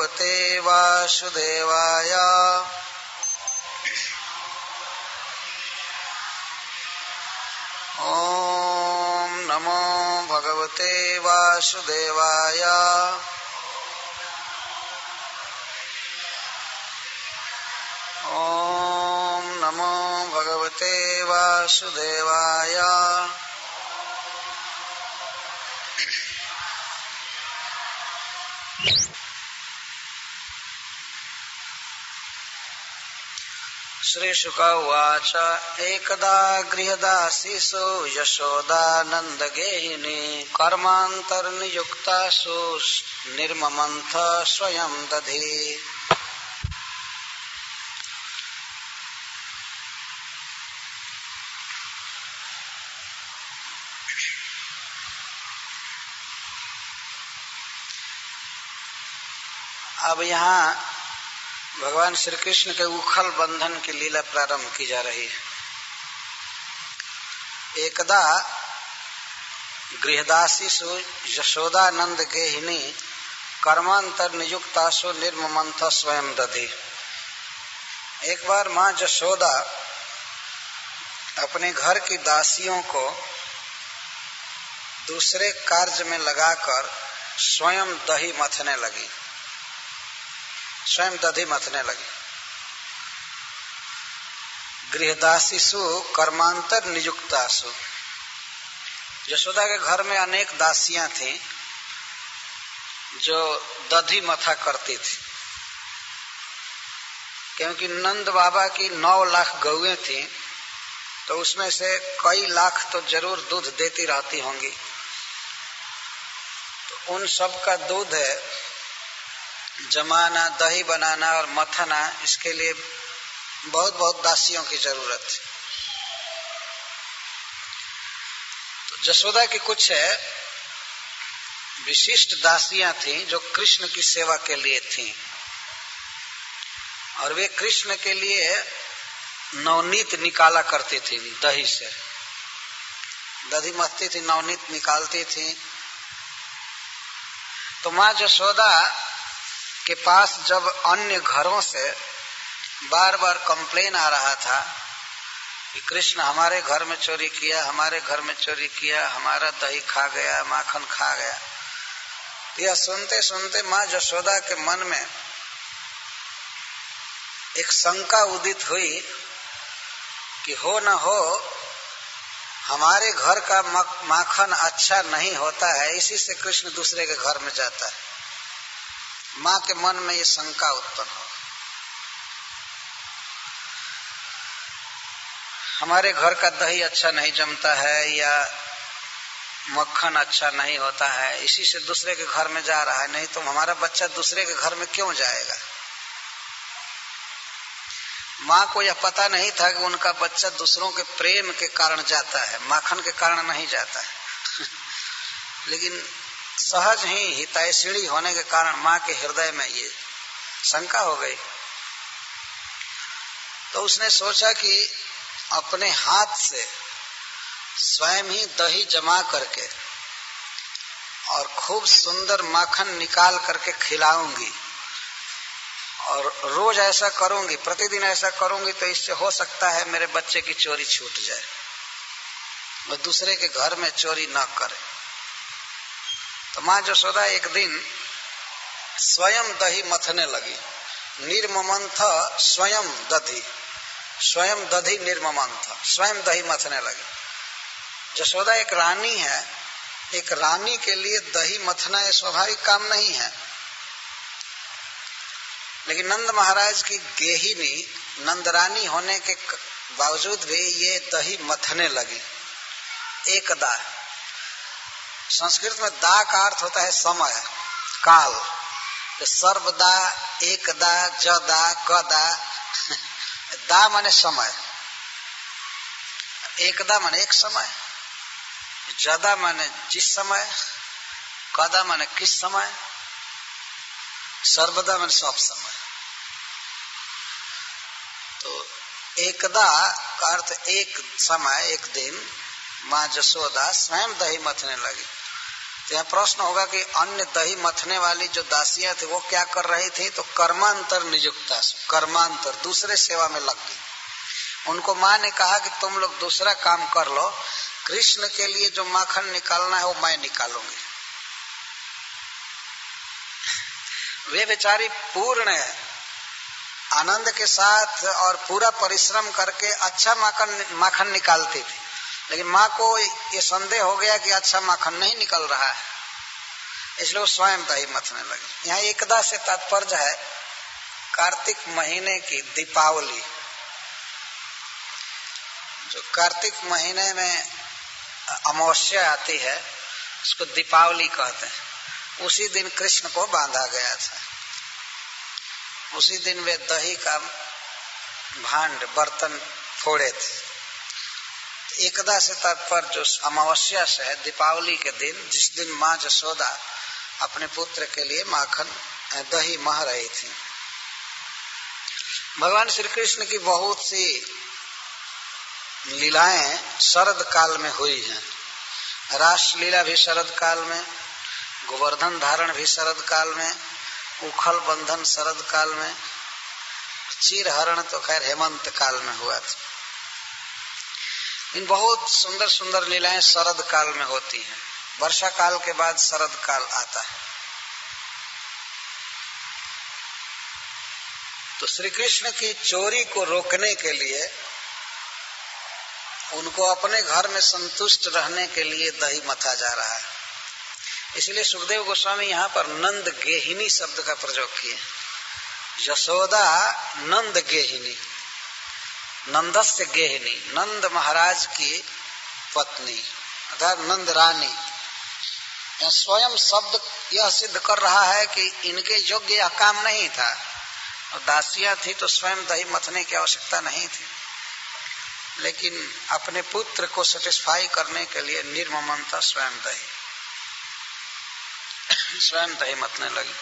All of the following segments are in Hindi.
भगवते वासुदेवाय। ओम नमो भगवते वासुदेवाय। ओम नमो भगवते वासुदेवाय। श्री शुक उवाच एकदा गृहदासीसु यशोदानन्दगेहिनी कर्मान्तर्नियुक्तासु निर्ममन्थ स्वयं दधि। अब यहाँ भगवान श्री कृष्ण के उखल बंधन की लीला प्रारंभ की जा रही है। एकदा गृहदासीसु यशोदानंद गेहिनी कर्मांतर नियुक्तासु निर्ममंथ स्वयं दधि। एक बार माँ यशोदा अपने घर की दासियों को दूसरे कार्य में लगाकर स्वयं दही मथने लगी, स्वयं दधी मथने लगी। गृहदासीसु कर्मांतर नियुक्तासु। यशोदा के घर में अनेक दासियां थीं जो दधी मथा करती थी, क्योंकि नंद बाबा की 9 लाख गौएं थीं, तो उसमें से कई लाख तो जरूर दूध देती रहती होंगी। तो उन सब का दूध है जमाना, दही बनाना और मथना, इसके लिए बहुत बहुत दासियों की जरूरत है। तो यशोदा की कुछ विशिष्ट दासियां थीं जो कृष्ण की सेवा के लिए थीं, और वे कृष्ण के लिए नवनीत निकाला करती थी दही से। दही मथती थी, नवनीत निकालती थी। तो माँ यशोदा के पास जब अन्य घरों से बार बार कंप्लेन आ रहा था कि कृष्ण हमारे घर में चोरी किया, हमारे घर में चोरी किया, हमारा दही खा गया, माखन खा गया, तो यह सुनते सुनते माँ यशोदा के मन में एक शंका उदित हुई कि हो न हो हमारे घर का माखन अच्छा नहीं होता है, इसी से कृष्ण दूसरे के घर में जाता है। माँ के मन में ये शंका उत्पन्न हो, हमारे घर का दही अच्छा नहीं जमता है या मक्खन अच्छा नहीं होता है, इसी से दूसरे के घर में जा रहा है, नहीं तो हमारा बच्चा दूसरे के घर में क्यों जाएगा। माँ को यह पता नहीं था कि उनका बच्चा दूसरों के प्रेम के कारण जाता है, माखन के कारण नहीं जाता है। लेकिन सहज ही हितैषिणी होने के कारण माँ के हृदय में ये शंका हो गई। तो उसने सोचा कि अपने हाथ से स्वयं ही दही जमा करके और खूब सुंदर माखन निकाल करके खिलाऊंगी, और रोज ऐसा करूंगी, प्रतिदिन ऐसा करूंगी, तो इससे हो सकता है मेरे बच्चे की चोरी छूट जाए, वो दूसरे के घर में चोरी न करे। तो माँ यशोदा एक दिन स्वयं दही मथने लगी। निर्ममंथ स्वयं दधी, स्वयं दधी निर्ममंथ, स्वयं दही मथने लगी। यशोदा एक रानी है, एक रानी के लिए दही मथना ये स्वाभाविक काम नहीं है, लेकिन नंद महाराज की गेहिनी नंदरानी होने के बावजूद भी ये दही मथने लगी। एकदा, संस्कृत में दा का अर्थ होता है समय, काल। तो सर्वदा, एकदा, जदा, कदा। दा माने समय, एकदा माने एक समय, जदा माने जिस समय, कदा माने किस समय, सर्वदा माने सब समय। तो एकदा का अर्थ एक समय, एक दिन माँ यशोदा स्वयं दही मथने लगी। तो यहाँ प्रश्न होगा कि अन्य दही मथने वाली जो दासियां थी वो क्या कर रही थी? तो कर्मांतर नियुक्ता, कर्मांतर, दूसरे सेवा में लग गई। उनको माँ ने कहा कि तुम लोग दूसरा काम कर लो, कृष्ण के लिए जो माखन निकालना है वो मैं निकालूंगी। वे बेचारी पूर्ण आनंद के साथ और पूरा परिश्रम करके अच्छा माखन निकालती थी, लेकिन माँ को ये संदेह हो गया कि अच्छा माखन नहीं निकल रहा है, इसलिए वो स्वयं दही मथने लगी। यहाँ एकदा से तात्पर्य है कार्तिक महीने की दीपावली। जो कार्तिक महीने में अमावस्या आती है उसको दीपावली कहते हैं। उसी दिन कृष्ण को बांधा गया था, उसी दिन वे दही का भांड बर्तन फोड़े थे। एकदा से तात्पर्य जो अमावस्या से है, दीपावली के दिन, जिस दिन माँ जसोदा अपने पुत्र के लिए माखन दही मह रही थी। भगवान श्री कृष्ण की बहुत सी लीलाएं शरद काल में हुई हैं। रास लीला भी शरद काल में, गोवर्धन धारण भी शरद काल में, उखल बंधन शरद काल में, चीर हरण तो खैर हेमंत काल में हुआ था। इन बहुत सुंदर सुंदर लीलाएं शरद काल में होती हैं। वर्षा काल के बाद शरद काल आता है। तो श्री कृष्ण की चोरी को रोकने के लिए, उनको अपने घर में संतुष्ट रहने के लिए दही मथा जा रहा है। इसलिए सुखदेव गोस्वामी यहाँ पर नंद गेहिनी शब्द का प्रयोग किए। यशोदा नंद गेहिनी, नंदस्य गेहिनी, नंद महाराज की पत्नी अर्थात नंद रानी। स्वयं शब्द यह सिद्ध कर रहा है कि इनके योग्य यह काम नहीं था, और दासियां थी तो स्वयं दही मथने की आवश्यकता नहीं थी, लेकिन अपने पुत्र को सेटिस्फाई करने के लिए निर्ममता स्वयं दही मथने लगी।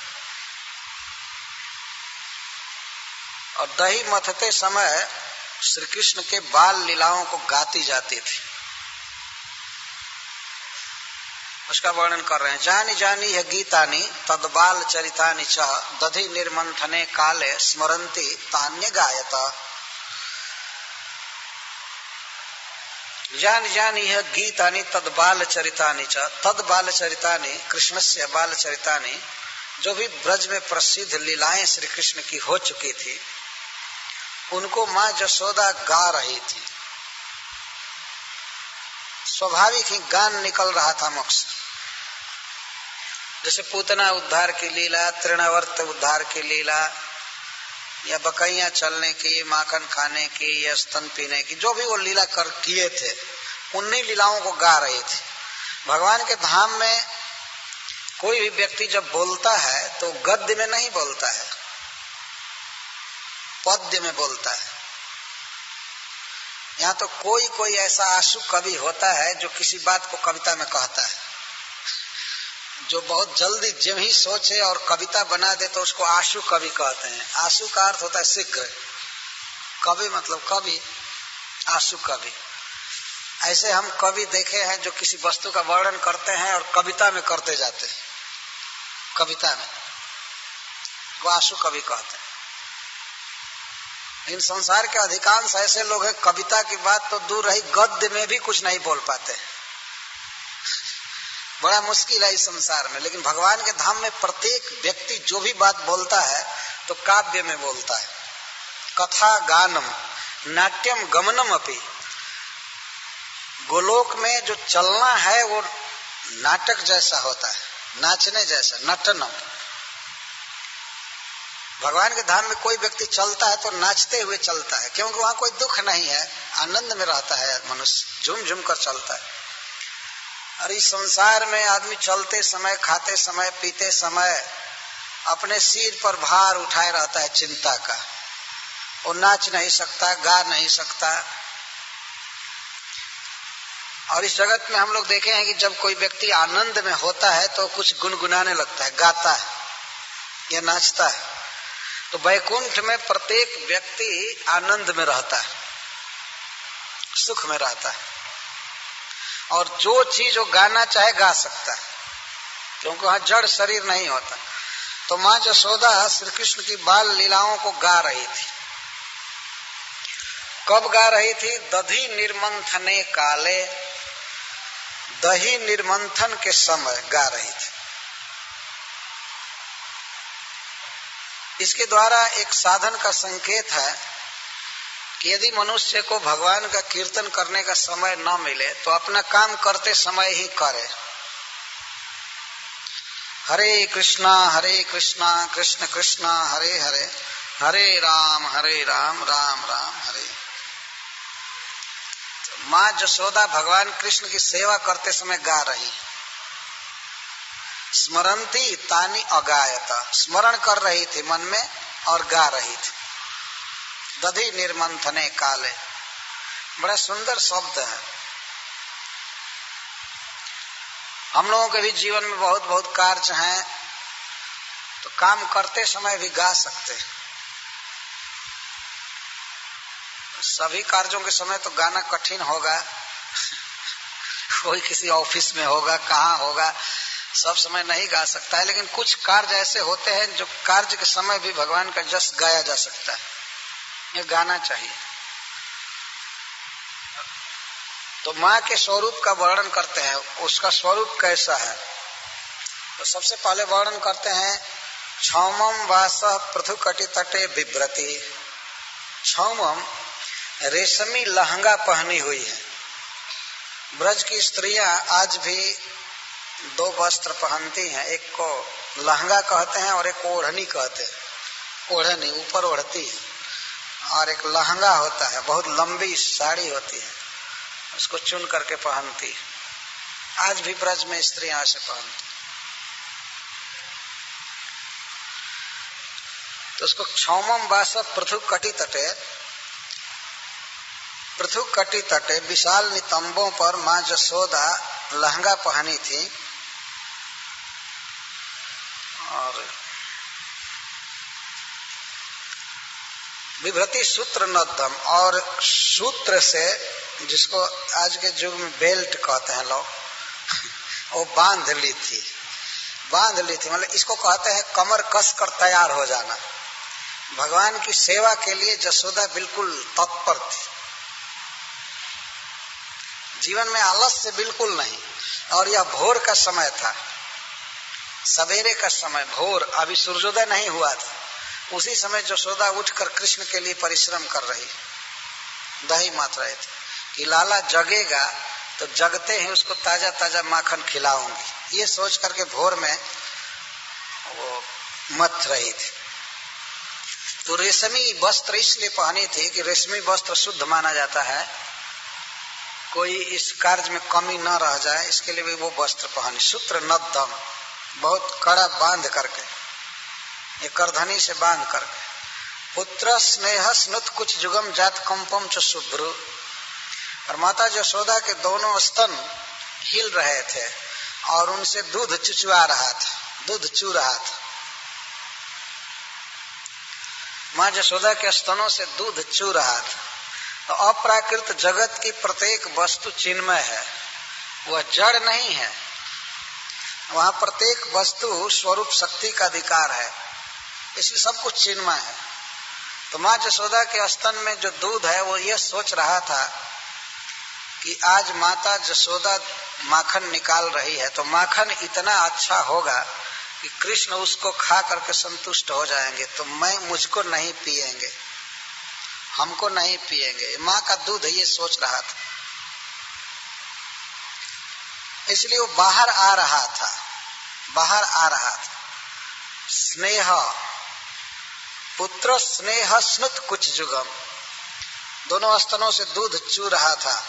और दही मथते समय श्री कृष्ण के बाल लीलाओं को गाती जाती थी। उसका वर्णन कर रहे हैं। जानी जानी है गीतानी तद बाल चरितानि च दधि निर्मंथने काले स्मरंती तान्य गायता। जान जानी है गीतानि तद बाल चरितानि च, तद बाल चरितानि कृष्णस्य बाल चरितानि, जो भी ब्रज में प्रसिद्ध लीलाएं श्री कृष्ण की हो चुकी थी उनको माँ जसोदा गा रही थी। स्वाभाविक ही गान निकल रहा था मुख से। जैसे पूतना उद्धार की लीला, तृणावर्त उद्धार की लीला, या बकैया चलने की, माखन खाने की, या स्तन पीने की, जो भी वो लीला कर किए थे उन्हीं लीलाओं को गा रही थी। भगवान के धाम में कोई भी व्यक्ति जब बोलता है तो गद्य में नहीं बोलता है, पद्य में बोलता है। यहाँ तो कोई कोई ऐसा आशु कवि होता है जो किसी बात को कविता में कहता है, जो बहुत जल्दी जब ही सोचे और कविता बना दे तो उसको आशु कवि कहते हैं। आशु का अर्थ होता है शीघ्र, कवि मतलब कवि, आशु कवि। ऐसे हम कवि देखे हैं जो किसी वस्तु का वर्णन करते हैं और कविता में करते जाते हैं, कविता में, वो आशु कवि कहते हैं। इन संसार के अधिकांश ऐसे लोग हैं कविता की बात तो दूर रही, गद्य में भी कुछ नहीं बोल पाते। बड़ा मुश्किल है इस संसार में। लेकिन भगवान के धाम में प्रत्येक व्यक्ति जो भी बात बोलता है तो काव्य में बोलता है। कथा गानम नाट्यम गमनम अपि, गोलोक में जो चलना है वो नाटक जैसा होता है, नाचने जैसा, नटनम। भगवान के धाम में कोई व्यक्ति चलता है तो नाचते हुए चलता है, क्योंकि वहां कोई दुख नहीं है, आनंद में रहता है मनुष्य, झूम झूम कर चलता है। और इस संसार में आदमी चलते समय, खाते समय, पीते समय अपने सिर पर भार उठाए रहता है चिंता का। वो नाच नहीं सकता, गा नहीं सकता। और इस जगत में हम लोग देखे हैं कि जब कोई व्यक्ति आनंद में होता है तो कुछ गुनगुनाने लगता है, गाता है या नाचता है। तो वैकुंठ में प्रत्येक व्यक्ति आनंद में रहता है, सुख में रहता है, और जो चीज वो गाना चाहे गा सकता है। क्योंकि वहां जड़ शरीर नहीं होता। तो माँ यशोदा श्री कृष्ण की बाल लीलाओं को गा रही थी। कब गा रही थी? दधी निर्मंथने काले, दही निर्मंथन के समय गा रही थी। इसके द्वारा एक साधन का संकेत है कि यदि मनुष्य को भगवान का कीर्तन करने का समय न मिले तो अपना काम करते समय ही करे। हरे कृष्णा कृष्ण कृष्ण हरे हरे, हरे राम राम राम हरे। तो माँ यशोदा भगवान कृष्ण की सेवा करते समय गा रही। स्मरंती तानी अगायता, स्मरण कर रही थी मन में और गा रही थी। दधी निर्मंथने काले, बड़ा सुंदर शब्द है। हम लोगों के भी जीवन में बहुत बहुत कार्य हैं, तो काम करते समय भी गा सकते हैं। सभी कार्यों के समय तो गाना कठिन होगा कोई किसी ऑफिस में होगा, कहाँ होगा, सब समय नहीं गा सकता है। लेकिन कुछ कार्य ऐसे होते हैं जो कार्य के समय भी भगवान का जस गाया जा सकता है, ये गाना चाहिए। तो माँ के स्वरूप का वर्णन करते हैं, उसका स्वरूप कैसा है। तो सबसे पहले वर्णन करते हैं, क्षौमम वासः पृथुकटि तटे बिभ्रति। क्षौमम रेशमी लहंगा पहनी हुई है। ब्रज की स्त्रियां आज भी दो वस्त्र पहनती हैं, एक को लहंगा कहते हैं और एक को ओढ़नी कहते हैं। ओढ़नी ऊपर ओढ़ती है और एक लहंगा होता है, बहुत लंबी साड़ी होती है, उसको चुन करके पहनती है। आज भी ब्रज में स्त्रियां ऐसे पहनती। तो उसको क्षौमम वास पृथुकटि तटे, पृथुकटि तटे विशाल नितंबों पर माँ यशोदा लहंगा पहनी थी। और विभ्रति सूत्र नद्धम, और सूत्र से, जिसको आज के युग में बेल्ट कहते हैं लोग, वो बांध ली थी। मतलब इसको कहते हैं कमर कस कर तैयार हो जाना। भगवान की सेवा के लिए यशोदा बिल्कुल तत्पर थी, जीवन में आलस्य बिल्कुल नहीं। और यह भोर का समय था, सवेरे का समय, भोर, अभी सूर्योदय नहीं हुआ था। उसी समय यशोदा उठकर कृष्ण के लिए परिश्रम कर रही, दही माथ रहे थे कि लाला जगेगा तो जगते ही उसको ताजा ताजा माखन खिलाऊंगी, ये सोच करके भोर में वो मथ रही थी। तो रेशमी वस्त्र इसलिए पहनी थी कि रेशमी वस्त्र शुद्ध माना जाता है, कोई इस कार्य में कमी न रह जाए, इसके लिए भी वो वस्त्र पहनी। सूत्र नद्धम, बहुत कड़ा बांध करके, ये करधनी से बांध करके। पुत्र स्नेह स्नुत कुछ जुगम जात कंपम च शुभ्रु, और माता यशोदा के दोनों स्तन हिल रहे थे और उनसे दूध चुचुआ रहा था, दूध चू रहा था। माँ यशोदा के स्तनों से दूध चू रहा था। तो अप्राकृत जगत की प्रत्येक वस्तु चिन्मय है, वह जड़ नहीं है। वहां प्रत्येक वस्तु स्वरूप शक्ति का अधिकार है, इसलिए सब कुछ चिन्मय है। तो माँ यशोदा के स्तन में जो दूध है, वो ये सोच रहा था कि आज माता यशोदा माखन निकाल रही है तो माखन इतना अच्छा होगा कि कृष्ण उसको खा करके संतुष्ट हो जाएंगे, तो मुझको नहीं पिएंगे, हमको नहीं पिएंगे। माँ का दूध है, ये सोच रहा था। इसलिए वो बाहर आ रहा था। स्नेह, पुत्र स्नेह स्नुत कुछ जुगम, दोनों स्तनों से दूध चू रहा था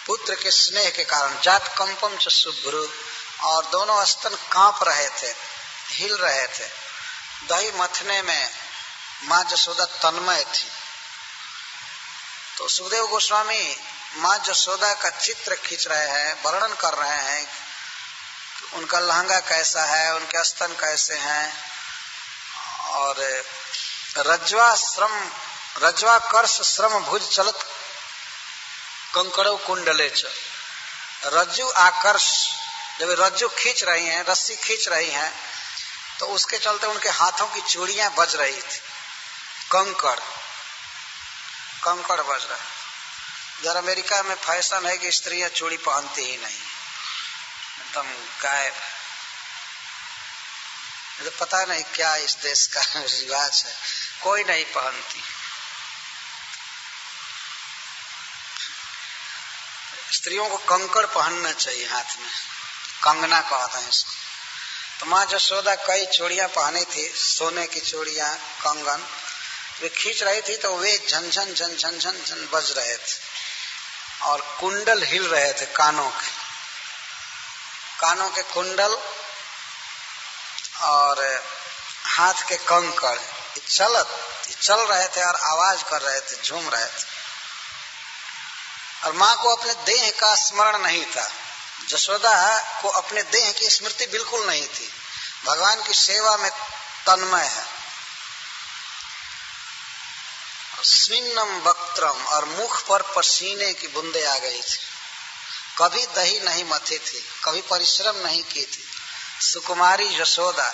पुत्र के स्नेह के कारण। जात कंपम च शुभ्रु, और दोनों स्तन कांप रहे थे, हिल रहे थे। दही मथने में माँ यशोदा तन्मय थी। तो सुखदेव गोस्वामी माँ यशोदा का चित्र खींच रहे हैं, वर्णन कर रहे हैं कि उनका लहंगा कैसा है, उनके स्तन कैसे हैं। और रज्वा कर्ष श्रम भुज चलत कंकड़ो कुंडले च, रज्जु आकर्ष जब रज्जू खींच रही हैं, रस्सी खींच रही हैं, तो उसके चलते उनके हाथों की चूड़ियां बज रही थी, कंकड़ बज रहा है। इधर अमेरिका में फैशन है कि स्त्रियां चूड़ी पहनती ही नहीं, एकदम गायब। तो पता नहीं क्या इस देश का रिवाज है, कोई नहीं पहनती। स्त्रियों को कंकड़ पहनना चाहिए हाथ में, कंगना कहते हैं इसको। तो माँ जसोदा कई चूड़ियां पहनी थी, सोने की चूड़ियां, कंगन। वे खींच रही थी तो वे झनझन झन झन झन झन बज रहे थे और कुंडल हिल रहे थे, कानों के कुंडल और हाथ के कंकड़ चल रहे थे और आवाज कर रहे थे, झूम रहे थे। और माँ को अपने देह का स्मरण नहीं था। जसोदा को अपने देह की स्मृति बिल्कुल नहीं थी, भगवान की सेवा में तन्मय है। स्विन्नम वक्त्रम, और मुख पर पसीने की बूंदे आ गई थी। कभी दही नहीं मथी थी, कभी परिश्रम नहीं की थी। सुकुमारी यशोदा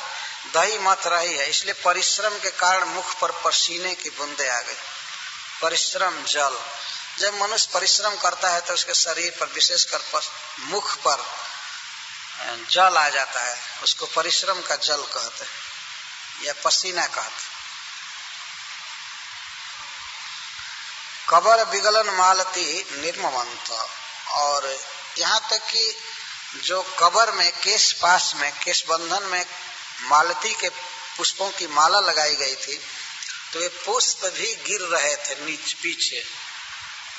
दही मथ रही है, इसलिए परिश्रम के कारण मुख पर पसीने की बूंदे आ गई। परिश्रम जल, जब मनुष्य परिश्रम करता है तो उसके शरीर पर, विशेषकर मुख पर जल आ जाता है, उसको परिश्रम का जल कहते हैं या पसीना कहते हैं। कबर विगलन मालती निर्ममंत, और यहाँ तक कि जो कबर में, केश पास में, केश बंधन में मालती के पुष्पों की माला लगाई गई थी, तो ये पुष्प भी गिर रहे थे नीचे पीछे।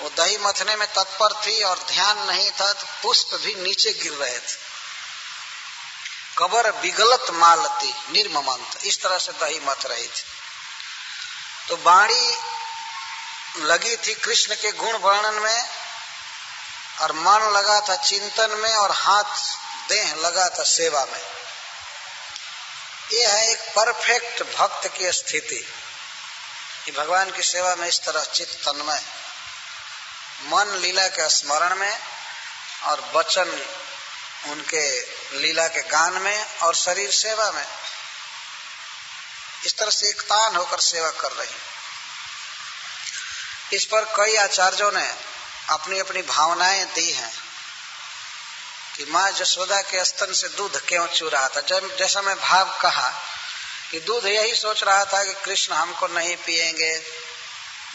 वो दही मथने में तत्पर थी और ध्यान नहीं था, तो पुष्प भी नीचे गिर रहे थे। कबर विगलत मालती निर्ममंत, इस तरह से दही मथ रही थी। तो बाणी लगी थी कृष्ण के गुण वर्णन में, और मन लगा था चिंतन में, और हाथ देह लगा था सेवा में। यह है एक परफेक्ट भक्त की स्थिति कि भगवान की सेवा में इस तरह चित्त तन्मय, मन लीला के स्मरण में और वचन उनके लीला के गान में और शरीर सेवा में, इस तरह से एकतान होकर सेवा कर रही। इस पर कई आचार्यों ने अपनी अपनी भावनाएं दी हैं कि माँ जसोदा के स्तन से दूध क्यों चू रहा था। जैसा मैं भाव कहा कि दूध यही सोच रहा था कि कृष्ण हमको नहीं पिएंगे,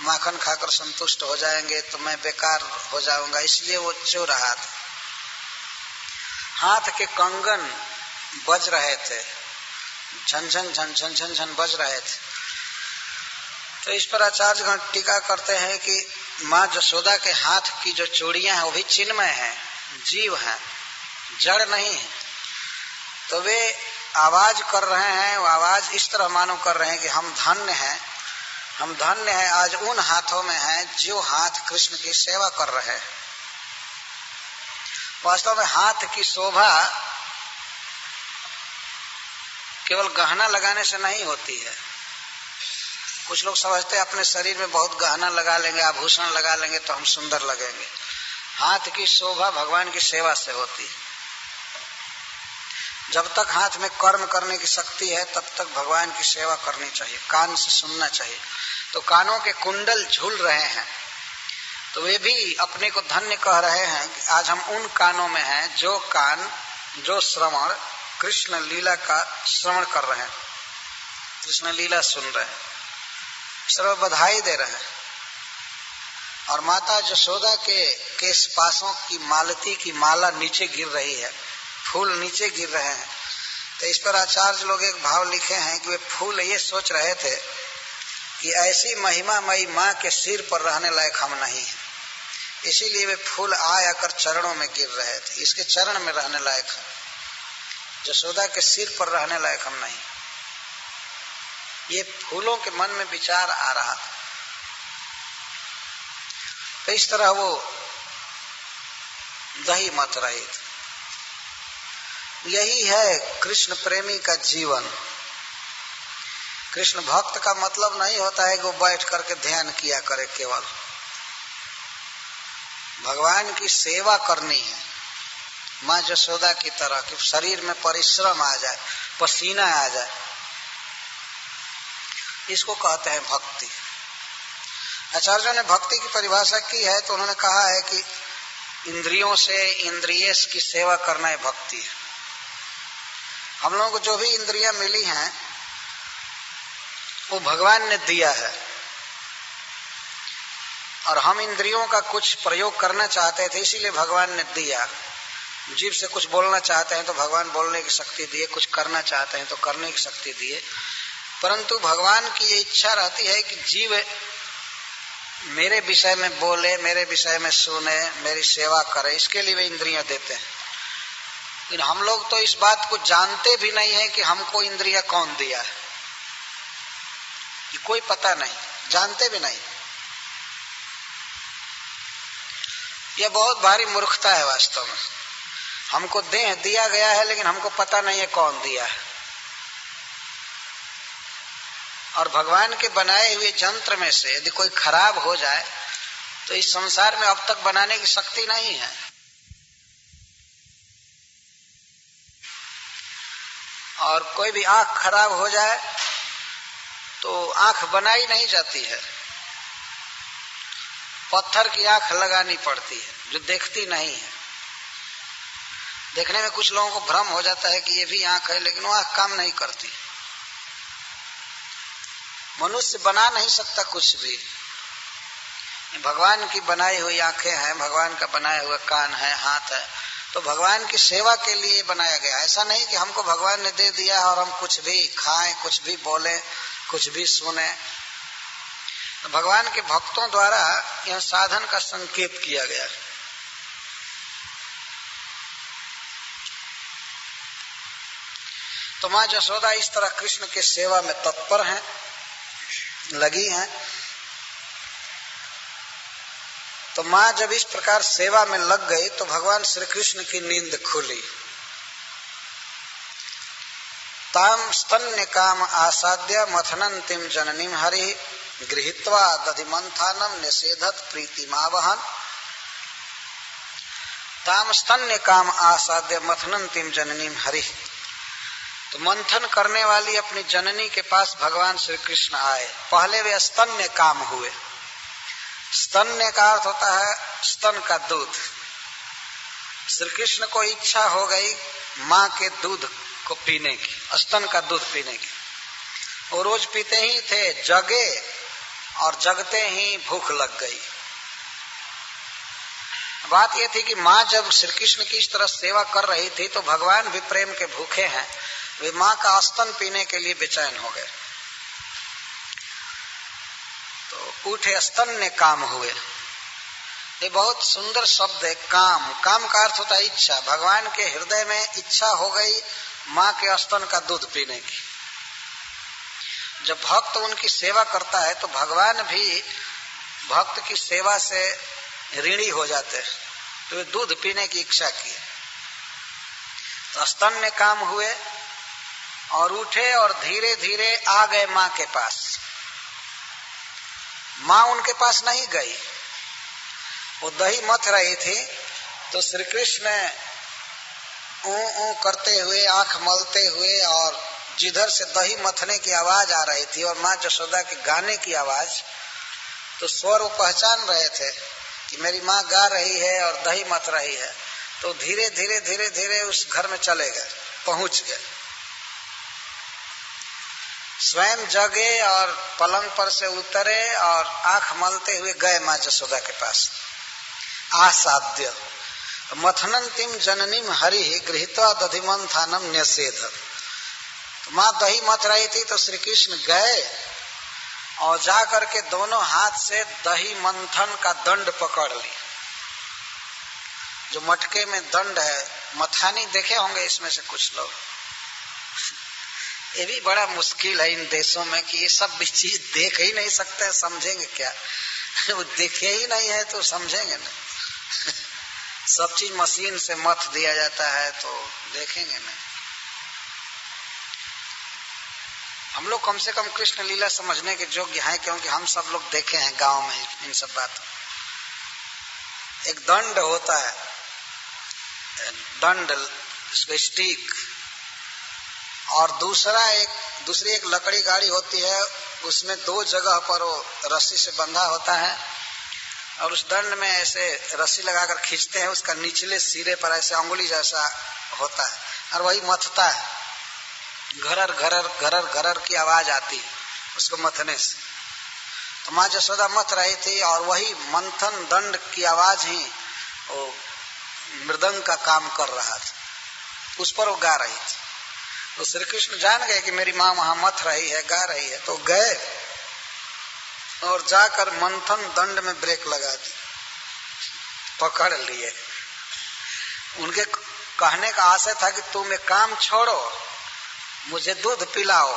माखन खाकर संतुष्ट हो जाएंगे तो मैं बेकार हो जाऊंगा, इसलिए वो चू रहा था। हाथ के कंगन बज रहे थे, झनझन झनझन झनझन बज रहे थे। तो इस पर आचार्यगण टीका करते हैं कि माँ जसोदा के हाथ की जो चूड़ियां हैं वो भी चिन्मय हैं, जीव हैं, जड़ नहीं है। तो वे आवाज कर रहे हैं, वो आवाज इस तरह मानो कर रहे हैं कि हम धन्य हैं, हम धन्य हैं, आज उन हाथों में हैं जो हाथ कृष्ण की सेवा कर रहे हैं। वास्तव में हाथ की शोभा केवल गहना लगाने से नहीं होती है। कुछ लोग समझते हैं अपने शरीर में बहुत गहना लगा लेंगे, आभूषण लगा लेंगे तो हम सुंदर लगेंगे। हाथ की शोभा भगवान की सेवा से होती है। जब तक हाथ में कर्म करने की शक्ति है तब तक भगवान की सेवा करनी चाहिए, कान से सुनना चाहिए। तो कानों के कुंडल झूल रहे हैं, तो वे भी अपने को धन्य कह रहे हैं कि आज हम उन कानों में हैं जो कान, जो श्रवण कृष्ण लीला का श्रवण कर रहे हैं, कृष्ण लीला सुन रहे हैं, सर्व बधाई दे रहे हैं। और माता जसोदा के केश पासों की मालती की माला नीचे गिर रही है, फूल नीचे गिर रहे हैं। तो इस पर आचार्य लोग एक भाव लिखे हैं कि वे फूल ये सोच रहे थे कि ऐसी महिमामयी माँ के सिर पर रहने लायक हम नहीं हैं, इसीलिए वे फूल आकर चरणों में गिर रहे थे। इसके चरण में रहने लायक है, जसोदा के सिर पर रहने लायक हम नहीं। ये फूलों के मन में विचार आ रहा। तो इस तरह वो दही मत रही थी। यही है कृष्ण प्रेमी का जीवन। कृष्ण भक्त का मतलब नहीं होता है कि वो बैठ करके ध्यान किया करे, केवल भगवान की सेवा करनी है। माँ यशोदा की तरह कि शरीर में परिश्रम आ जाए, पसीना आ जाए, इसको कहते हैं भक्ति। आचार्यों ने भक्ति की परिभाषा की है तो उन्होंने कहा है कि इंद्रियों से इंद्रिय की सेवा करना है भक्ति है। हम लोगों को जो भी इंद्रियां मिली हैं वो भगवान ने दिया है, और हम इंद्रियों का कुछ प्रयोग करना चाहते थे इसीलिए भगवान ने दिया। जीभ से कुछ बोलना चाहते हैं तो भगवान बोलने की शक्ति दिए, कुछ करना चाहते हैं तो करने की शक्ति दिए, परंतु भगवान की ये इच्छा रहती है कि जीव मेरे विषय में बोले, मेरे विषय में सुने, मेरी सेवा करे, इसके लिए वे इंद्रियां देते हैं। लेकिन हम लोग तो इस बात को जानते भी नहीं है कि हमको इंद्रियां कौन दिया है, कि कोई पता नहीं, जानते भी नहीं। यह बहुत भारी मूर्खता है वास्तव में। हमको देह दिया गया है लेकिन हमको पता नहीं है कौन दिया है। और भगवान के बनाए हुए यंत्र में से यदि कोई खराब हो जाए तो इस संसार में अब तक बनाने की शक्ति नहीं है। और कोई भी आंख खराब हो जाए तो आंख बनाई नहीं जाती है, पत्थर की आंख लगानी पड़ती है जो देखती नहीं है। देखने में कुछ लोगों को भ्रम हो जाता है कि ये भी आंख है, लेकिन वो आंख काम नहीं करती। मनुष्य बना नहीं सकता कुछ भी। भगवान की बनाई हुई आंखें हैं, भगवान का बनाया हुआ कान है, हाथ है, तो भगवान की सेवा के लिए बनाया गया। ऐसा नहीं कि हमको भगवान ने दे दिया और हम कुछ भी खाएं, कुछ भी बोलें, कुछ भी सुने। तो भगवान के भक्तों द्वारा यह साधन का संकेत किया गया। तो माँ यशोदा इस तरह कृष्ण के सेवा में तत्पर हैं, लगी हैं। तो माँ जब इस प्रकार सेवा में लग गई तो भगवान श्री कृष्ण की नींद खुली। ताम स्तन्य काम आसाद्य मथनंतिम जननीम हरि गृहीत्वा दधिमंथानम निषेधत प्रीतिमावहन। ताम स्तन्य काम आसाद्य मथनंतिम जननीम हरि। तो मंथन करने वाली अपनी जननी के पास भगवान श्री कृष्ण आए। पहले वे स्तन्य काम हुए। स्तन्य का अर्थ होता है स्तन का दूध। श्री कृष्ण को इच्छा हो गई माँ के दूध को पीने की, स्तन का दूध पीने की। वो रोज पीते ही थे, जगे और जगते ही भूख लग गई। बात यह थी कि माँ जब श्री कृष्ण की इस तरह सेवा कर रही थी तो भगवान भी प्रेम के भूखे हैं, वे माँ का स्तन पीने के लिए बेचैन हो गए। तो उठे स्तन्य काम हुए। ये बहुत सुंदर शब्द है, काम। काम का अर्थ होता है इच्छा। भगवान के हृदय में इच्छा हो गई माँ के स्तन का दूध पीने की। जब भक्त उनकी सेवा करता है तो भगवान भी भक्त की सेवा से ऋणी हो जाते हैं, तो वे दूध पीने की इच्छा की। तो स्तन्य काम हुए और उठे और धीरे धीरे आ गए माँ के पास। माँ उनके पास नहीं गई, वो दही मथ रही थी। तो श्री कृष्ण ऊ करते हुए, आंख मलते हुए, और जिधर से दही मथने की आवाज आ रही थी और माँ यशोदा के गाने की आवाज, तो स्वर वो पहचान रहे थे कि मेरी माँ गा रही है और दही मथ रही है। तो धीरे धीरे धीरे धीरे उस घर में चले गए, पहुंच गए। स्वयं जगे और पलंग पर से उतरे और आंख मलते हुए गए माँ यशोदा के पास। आसाद्य मथनंतिम जननीम हरि गृहीत्वा दधिमंथानम निषेध। तो माँ दही मथ रही थी तो श्री कृष्ण गए और जा करके दोनों हाथ से दही मंथन का दंड पकड़ ली। जो मटके में दंड है, मथानी देखे होंगे इसमें से कुछ लोग। ये भी बड़ा मुश्किल है इन देशों में कि ये सब भी चीज देख ही नहीं सकते, समझेंगे क्या? वो देखे ही नहीं है तो समझेंगे नहीं। सब चीज मशीन से मथ दिया जाता है तो देखेंगे नहीं। हम लोग कम से कम कृष्ण लीला समझने के योग्य हैं, क्योंकि हम सब लोग देखे हैं गांव में इन सब बातों। एक दंड होता है, दंड, स्टिक, और दूसरी एक लकड़ी गाड़ी होती है, उसमें 2 जगह पर वो रस्सी से बंधा होता है और उस दंड में ऐसे रस्सी लगाकर खींचते हैं, उसका निचले सिरे पर ऐसे अंगुली जैसा होता है और वही मथता है, घरर घरर घरर घरर की आवाज आती है उसको मथने से। तो माँ यशोदा मथ रही थी और वही मंथन दंड की आवाज ही वो मृदंग का काम कर रहा था, उस पर वो गा रही थी। तो श्री कृष्ण जान गए कि मेरी माँ वहां मथ रही है, गा रही है, तो गए और जाकर मंथन दंड में ब्रेक लगा दी, पकड़ लिए। उनके कहने का आशय था कि तुम एक काम छोड़ो, मुझे दूध पिलाओ।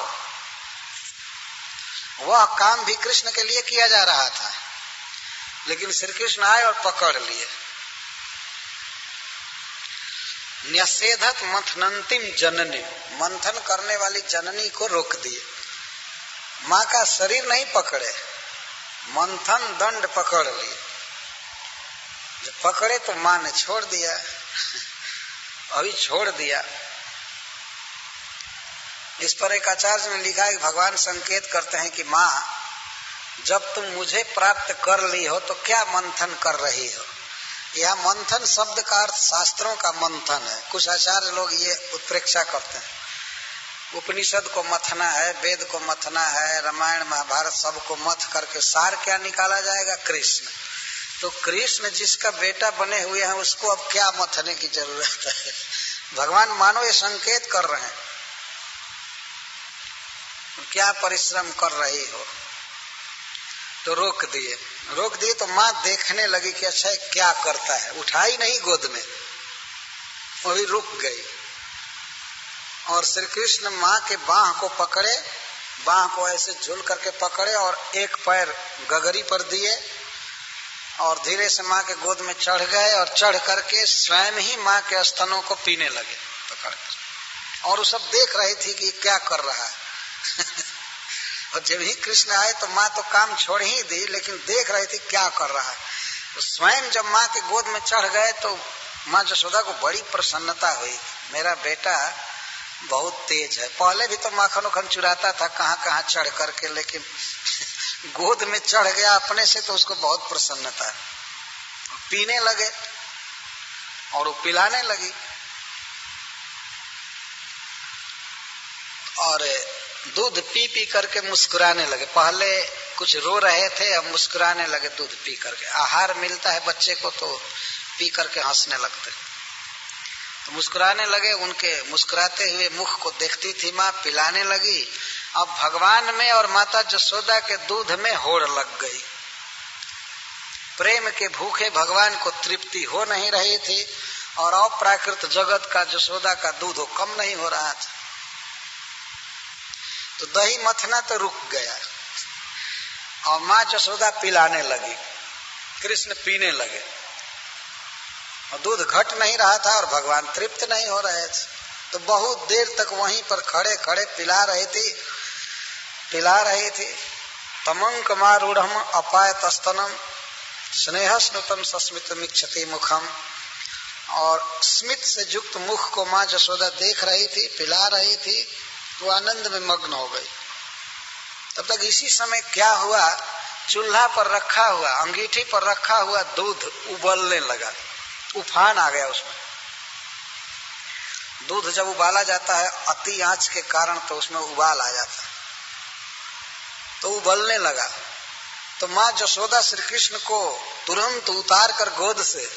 वह काम भी कृष्ण के लिए किया जा रहा था, लेकिन श्री कृष्ण आए और पकड़ लिए। न्यसेधत मंथनंतिम जननी, मंथन करने वाली जननी को रोक दिए। माँ का शरीर नहीं पकड़े, मंथन दंड पकड़ लिए। जब पकड़े तो माँ ने छोड़ दिया, अभी छोड़ दिया। इस पर एक आचार्य ने लिखा है कि भगवान संकेत करते हैं कि माँ, जब तुम मुझे प्राप्त कर ली हो तो क्या मंथन कर रही हो। यह मंथन शब्द का अर्थ शास्त्रों का मंथन है। कुछ आचार्य लोग ये उत्प्रेक्षा करते हैं, उपनिषद को मथना है, वेद को मथना है, रामायण महाभारत सबको मथ करके सार क्या निकाला जाएगा, कृष्ण। तो कृष्ण जिसका बेटा बने हुए हैं उसको अब क्या मथने की जरूरत है। भगवान मानो ये संकेत कर रहे हैं, क्या परिश्रम कर रही हो। तो रोक दिए तो माँ देखने लगी कि अच्छा क्या करता है, उठाई नहीं गोद में, वो भी रुक गई। और श्री कृष्ण माँ के बाह को पकड़े, बाह को ऐसे झूल करके पकड़े और एक पैर गगरी पर दिए और धीरे से माँ के गोद में चढ़ गए और चढ़ करके स्वयं ही माँ के स्तनों को पीने लगे पकड़कर। और वो सब देख रही थी कि क्या कर रहा है। और जब ही कृष्ण आए तो माँ तो काम छोड़ ही दी, लेकिन देख रही थी क्या कर रहा है। तो स्वयं जब माँ के गोद में चढ़ गए तो माँ यशोदा को बड़ी प्रसन्नता हुई, मेरा बेटा बहुत तेज है। पहले भी तो माखन उखन चुराता था कहाँ कहाँ चढ़ करके, लेकिन गोद में चढ़ गया अपने से तो उसको बहुत प्रसन्नता। पीने लगे और वो पिलाने लगी और दूध पी पी करके मुस्कुराने लगे। पहले कुछ रो रहे थे, अब मुस्कुराने लगे दूध पी करके। आहार मिलता है बच्चे को तो पी करके हंसने लगते, तो मुस्कुराने लगे। उनके मुस्कुराते हुए मुख को देखती थी माँ, पिलाने लगी। अब भगवान में और माता यशोदा के दूध में होड़ लग गई। प्रेम के भूखे भगवान को तृप्ति हो नहीं रही थी और अप्राकृत जगत का यशोदा का दूध कम नहीं हो रहा था। तो दही मथना तो रुक गया और माँ यशोदा पिलाने लगी, कृष्ण पीने लगे और दूध घट नहीं रहा था और भगवान तृप्त नहीं हो रहे थे। तो बहुत देर तक वहीं पर खड़े खड़े पिला रही थी। तमंक मारूढ़ अपाय तस्तनम स्नेह स्नुतम सस्मित मिक्षति मुखम। और स्मित से युक्त मुख को माँ यशोदा देख रही थी, पिला रही थी, तो आनंद में मग्न हो गई। तब तक इसी समय क्या हुआ, चूल्हा पर रखा हुआ, अंगीठी पर रखा हुआ दूध उबलने लगा, उफान आ गया उसमें। दूध जब उबाला जाता है अति आंच के कारण तो उसमें उबाल आ जाता है, तो उबलने लगा। तो माँ यशोदा श्री कृष्ण को तुरंत उतार कर गोद से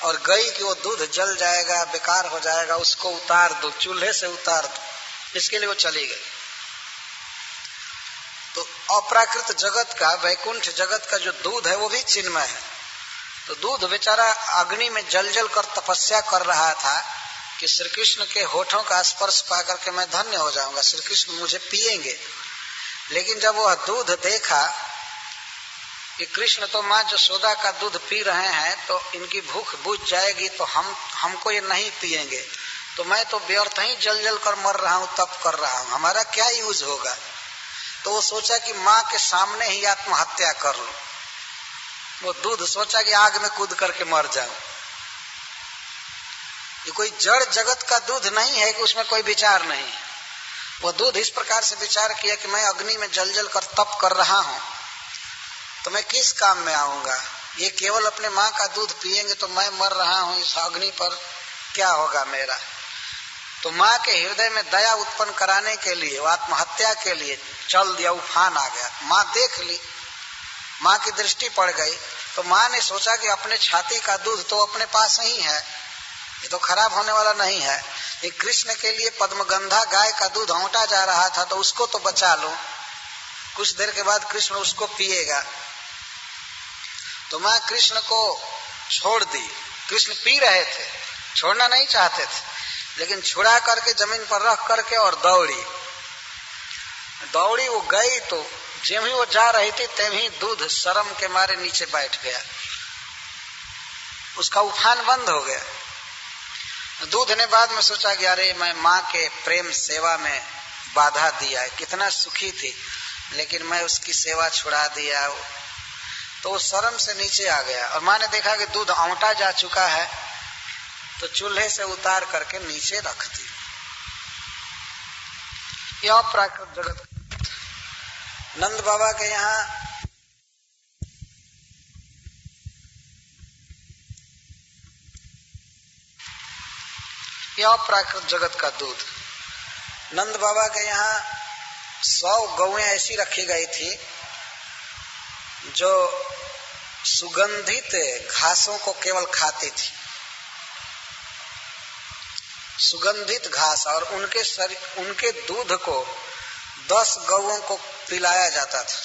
और गई कि वो दूध जल जाएगा, बेकार हो जाएगा, उसको उतार दो, चूल्हे से उतार दो, इसके लिए वो चली गई। तो अप्राकृत जगत का, वैकुंठ जगत का जो दूध है वो भी चिन्मय है। तो दूध बेचारा अग्नि में जल जल कर तपस्या कर रहा था कि श्री कृष्ण के होठों का स्पर्श पा करके मैं धन्य हो जाऊंगा, श्री कृष्ण मुझे पिएंगे। लेकिन जब वह दूध देखा कि कृष्ण तो माँ यशोदा का दूध पी रहे हैं तो इनकी भूख बुझ जाएगी, तो हमको ये नहीं पिएंगे, तो मैं तो व्यर्थ ही जल जल कर मर रहा हूँ, तप कर रहा हूँ, हमारा क्या यूज होगा। तो वो सोचा कि माँ के सामने ही आत्महत्या कर लूं। वो दूध सोचा कि आग में कूद करके मर जाऊं। ये कोई जड़ जगत का दूध नहीं है कि उसमें कोई विचार नहीं। वो दूध इस प्रकार से विचार किया कि मैं अग्नि में जल जल कर तप कर रहा हूं, तो मैं किस काम में आऊंगा। ये केवल अपने माँ का दूध पिएंगे तो मैं मर रहा हूं इस अग्नि पर, क्या होगा मेरा। तो माँ के हृदय में दया उत्पन्न कराने के लिए, आत्महत्या के लिए चल दिया, उफान आ गया। माँ देख ली, माँ की दृष्टि पड़ गई, तो माँ ने सोचा कि अपने छाती का दूध तो अपने पास ही है, ये तो खराब होने वाला नहीं है। ये कृष्ण के लिए पद्मगंधा गाय का दूध औंटा जा रहा था, तो उसको तो बचा लो, कुछ देर के बाद कृष्ण उसको पिएगा। तो माँ कृष्ण को छोड़ दी। कृष्ण पी रहे थे, छोड़ना नहीं चाहते थे, लेकिन छुड़ा करके जमीन पर रख करके और दौड़ी। वो गई तो जब ही वो जा रही थी तभी दूध शर्म के मारे नीचे बैठ गया, उसका उफान बंद हो गया। दूध ने बाद में सोचा कि अरे मैं माँ के प्रेम सेवा में बाधा दिया है, कितना सुखी थी, लेकिन मैं उसकी सेवा छुड़ा दिया, तो वो शर्म से नीचे आ गया। और माँ ने देखा कि दूध औंटा जा चुका है, तो चूल्हे से उतार करके नीचे रख दी। यह प्राकृत जगत। नंद बाबा के यहाँ यह प्राकृत जगत का दूध। नंद बाबा के यहाँ 100 गौएं ऐसी रखी गई थी जो सुगंधित घासों को केवल खाती थी, सुगंधित घास, और उनके दूध को 10 गौओं को पिलाया जाता था।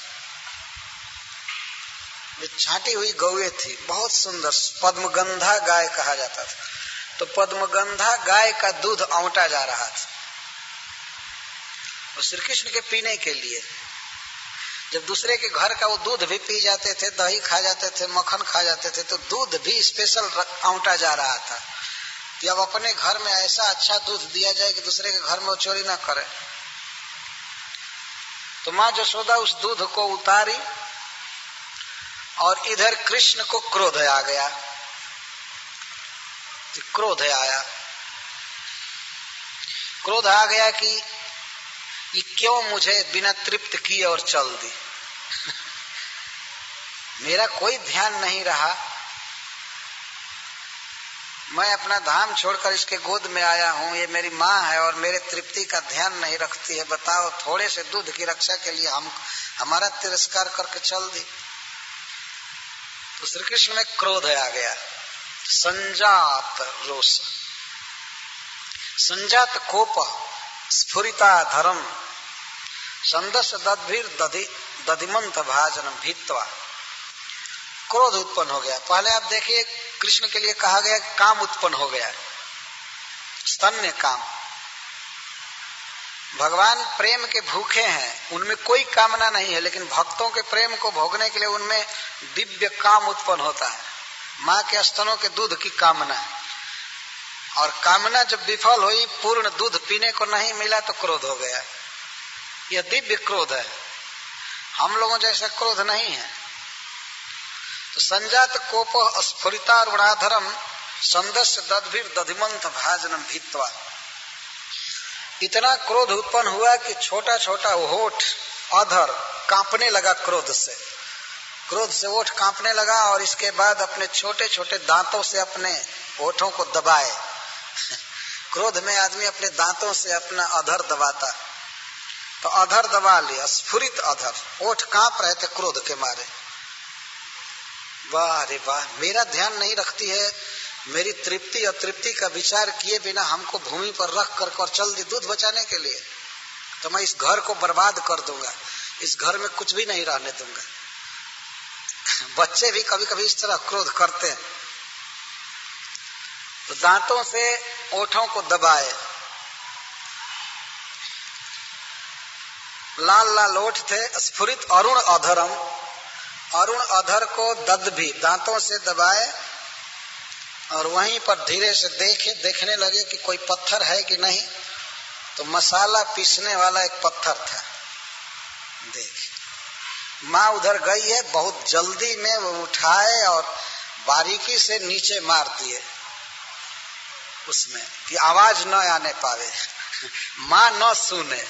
छांटी हुई गौएं थी, बहुत सुंदर, पद्मगंधा गाय कहा जाता था। तो पद्मगंधा गाय का दूध औंटा जा रहा था और श्री कृष्ण के पीने के लिए। जब दूसरे के घर का वो दूध भी पी जाते थे, दही खा जाते थे, मक्खन खा जाते थे, तो दूध भी स्पेशल औंटा जा रहा था कि अब अपने घर में ऐसा अच्छा दूध दिया जाए कि दूसरे के घर में वो चोरी ना करे। तो माँ यशोदा उस दूध को उतारी और इधर कृष्ण को क्रोध आ गया। क्रोध आ गया कि ये क्यों मुझे बिना तृप्त किए और चल दी। मेरा कोई ध्यान नहीं रहा, मैं अपना धाम छोड़कर इसके गोद में आया हूं, ये मेरी माँ है और मेरे तृप्ति का ध्यान नहीं रखती है। बताओ, थोड़े से दूध की रक्षा के लिए हमारा तिरस्कार करके चल दी। तो श्री कृष्ण में क्रोध आ गया, संजात रोष, संजात कोप, स्फुरिता धर्म, संदस दद्भिर दधिमंत भाजनम भीत्वा। क्रोध उत्पन्न हो गया। पहले आप देखिए, कृष्ण के लिए कहा गया काम उत्पन्न हो गया, स्तन्य काम। भगवान प्रेम के भूखे हैं, उनमें कोई कामना नहीं है, लेकिन भक्तों के प्रेम को भोगने के लिए उनमें दिव्य काम उत्पन्न होता है। माँ के स्तनों के दूध की कामना, और कामना जब विफल हुई, पूर्ण दूध पीने को नहीं मिला, तो क्रोध हो गया। यह दिव्य क्रोध है, हम लोगों जैसा क्रोध नहीं है। तो संजात कोप स्फुरिता रुणाधरम संदस्य दद्भिर दधिमंत भाजनम भीत्वा। इतना क्रोध उत्पन्न हुआ कि छोटा छोटा होठ, अधर कांपने लगा क्रोध से ओठ कांपने लगा, और इसके बाद अपने छोटे छोटे दांतों से अपने ओठों को दबाए। क्रोध में आदमी अपने दांतों से अपना अधर दबाता, तो अधर दबा लिया, स्फुरित अधर, ओठ कांप रहे थे क्रोध के मारे। वाह रे वाह, मेरा ध्यान नहीं रखती है, मेरी तृप्ति और तृप्ति का विचार किए बिना हमको भूमि पर रख कर चल दी दूध बचाने के लिए, तो मैं इस घर को बर्बाद कर दूंगा, इस घर में कुछ भी नहीं रहने दूंगा। बच्चे भी कभी कभी इस तरह क्रोध करते हैं। तो दांतों से ओठों को दबाए, लाल लाल ओठ थे, स्फुरित अरुण अधरम, अरुण अधर को दद्भि दांतों से दबाए, और वहीं पर धीरे से देखने लगे कि कोई पत्थर है कि नहीं। तो मसाला पीसने वाला एक पत्थर था। देख, माँ उधर गई है, बहुत जल्दी में वो उठाए और बारीकी से नीचे मार दिए। उसमें कि आवाज न आने पावे, माँ न सुने।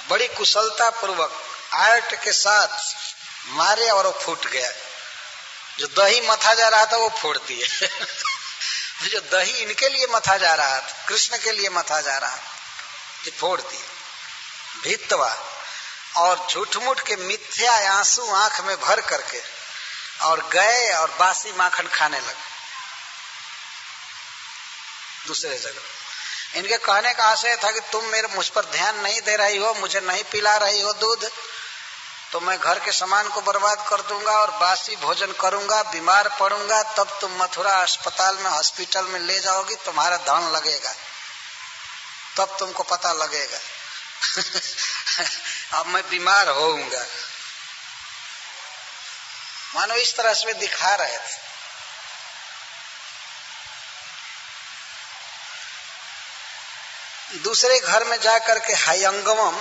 बड़ी कुशलता पूर्वक आर्ट के साथ मारे और वो फूट गया। जो दही मथा जा रहा था वो फोड़ दिए। जो दही इनके लिए मथा जा रहा था, कृष्ण के लिए मथा जा रहा, ये फोड़ दिए भित्तवा। और झूठ मूठ के मिथ्या आंसू आंख में भर करके और गए और बासी माखन खाने लगे दूसरे जगह। इनके कहने का आशय था कि तुम मेरे मुझ पर ध्यान नहीं दे रही हो, मुझे नहीं पिला रही हो दूध, तो मैं घर के सामान को बर्बाद कर दूंगा और बासी भोजन करूंगा, बीमार पड़ूंगा, तब तुम मथुरा अस्पताल में हॉस्पिटल में ले जाओगी, तुम्हारा धन लगेगा, तब तुमको पता लगेगा। अब मैं बीमार होऊंगा। मानो इस तरह से दिखा रहे थे। दूसरे घर में जाकर के हायंगमम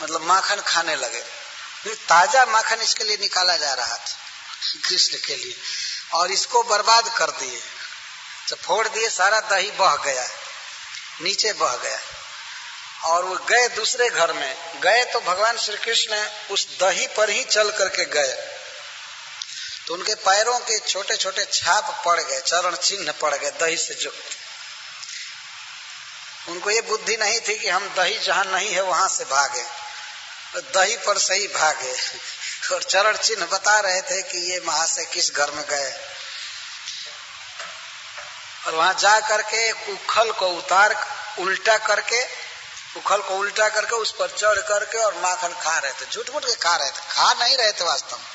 मतलब माखन खाने लगे। ताजा माखन इसके लिए निकाला जा रहा था, कृष्ण के लिए, और इसको बर्बाद कर दिए। तो फोड़ दिए, सारा दही बह गया, नीचे बह गया। और वो गए दूसरे घर में, गए तो भगवान श्री कृष्ण उस दही पर ही चल करके गए, तो उनके पैरों के छोटे छोटे छाप पड़ गए, चरण चिन्ह पड़ गए दही से युक्त। उनको ये बुद्धि नहीं थी कि हम दही जहां नहीं है वहां से भागे, तो दही पर से ही भागे। और चरण चिन्ह बता रहे थे कि ये महाशय किस घर में गए। और वहां जा करके उखल को उल्टा करके उस पर चढ़ करके और माखन खा रहे थे। झूठ मूठ के खा रहे थे, खा नहीं रहे थे, वास्तव में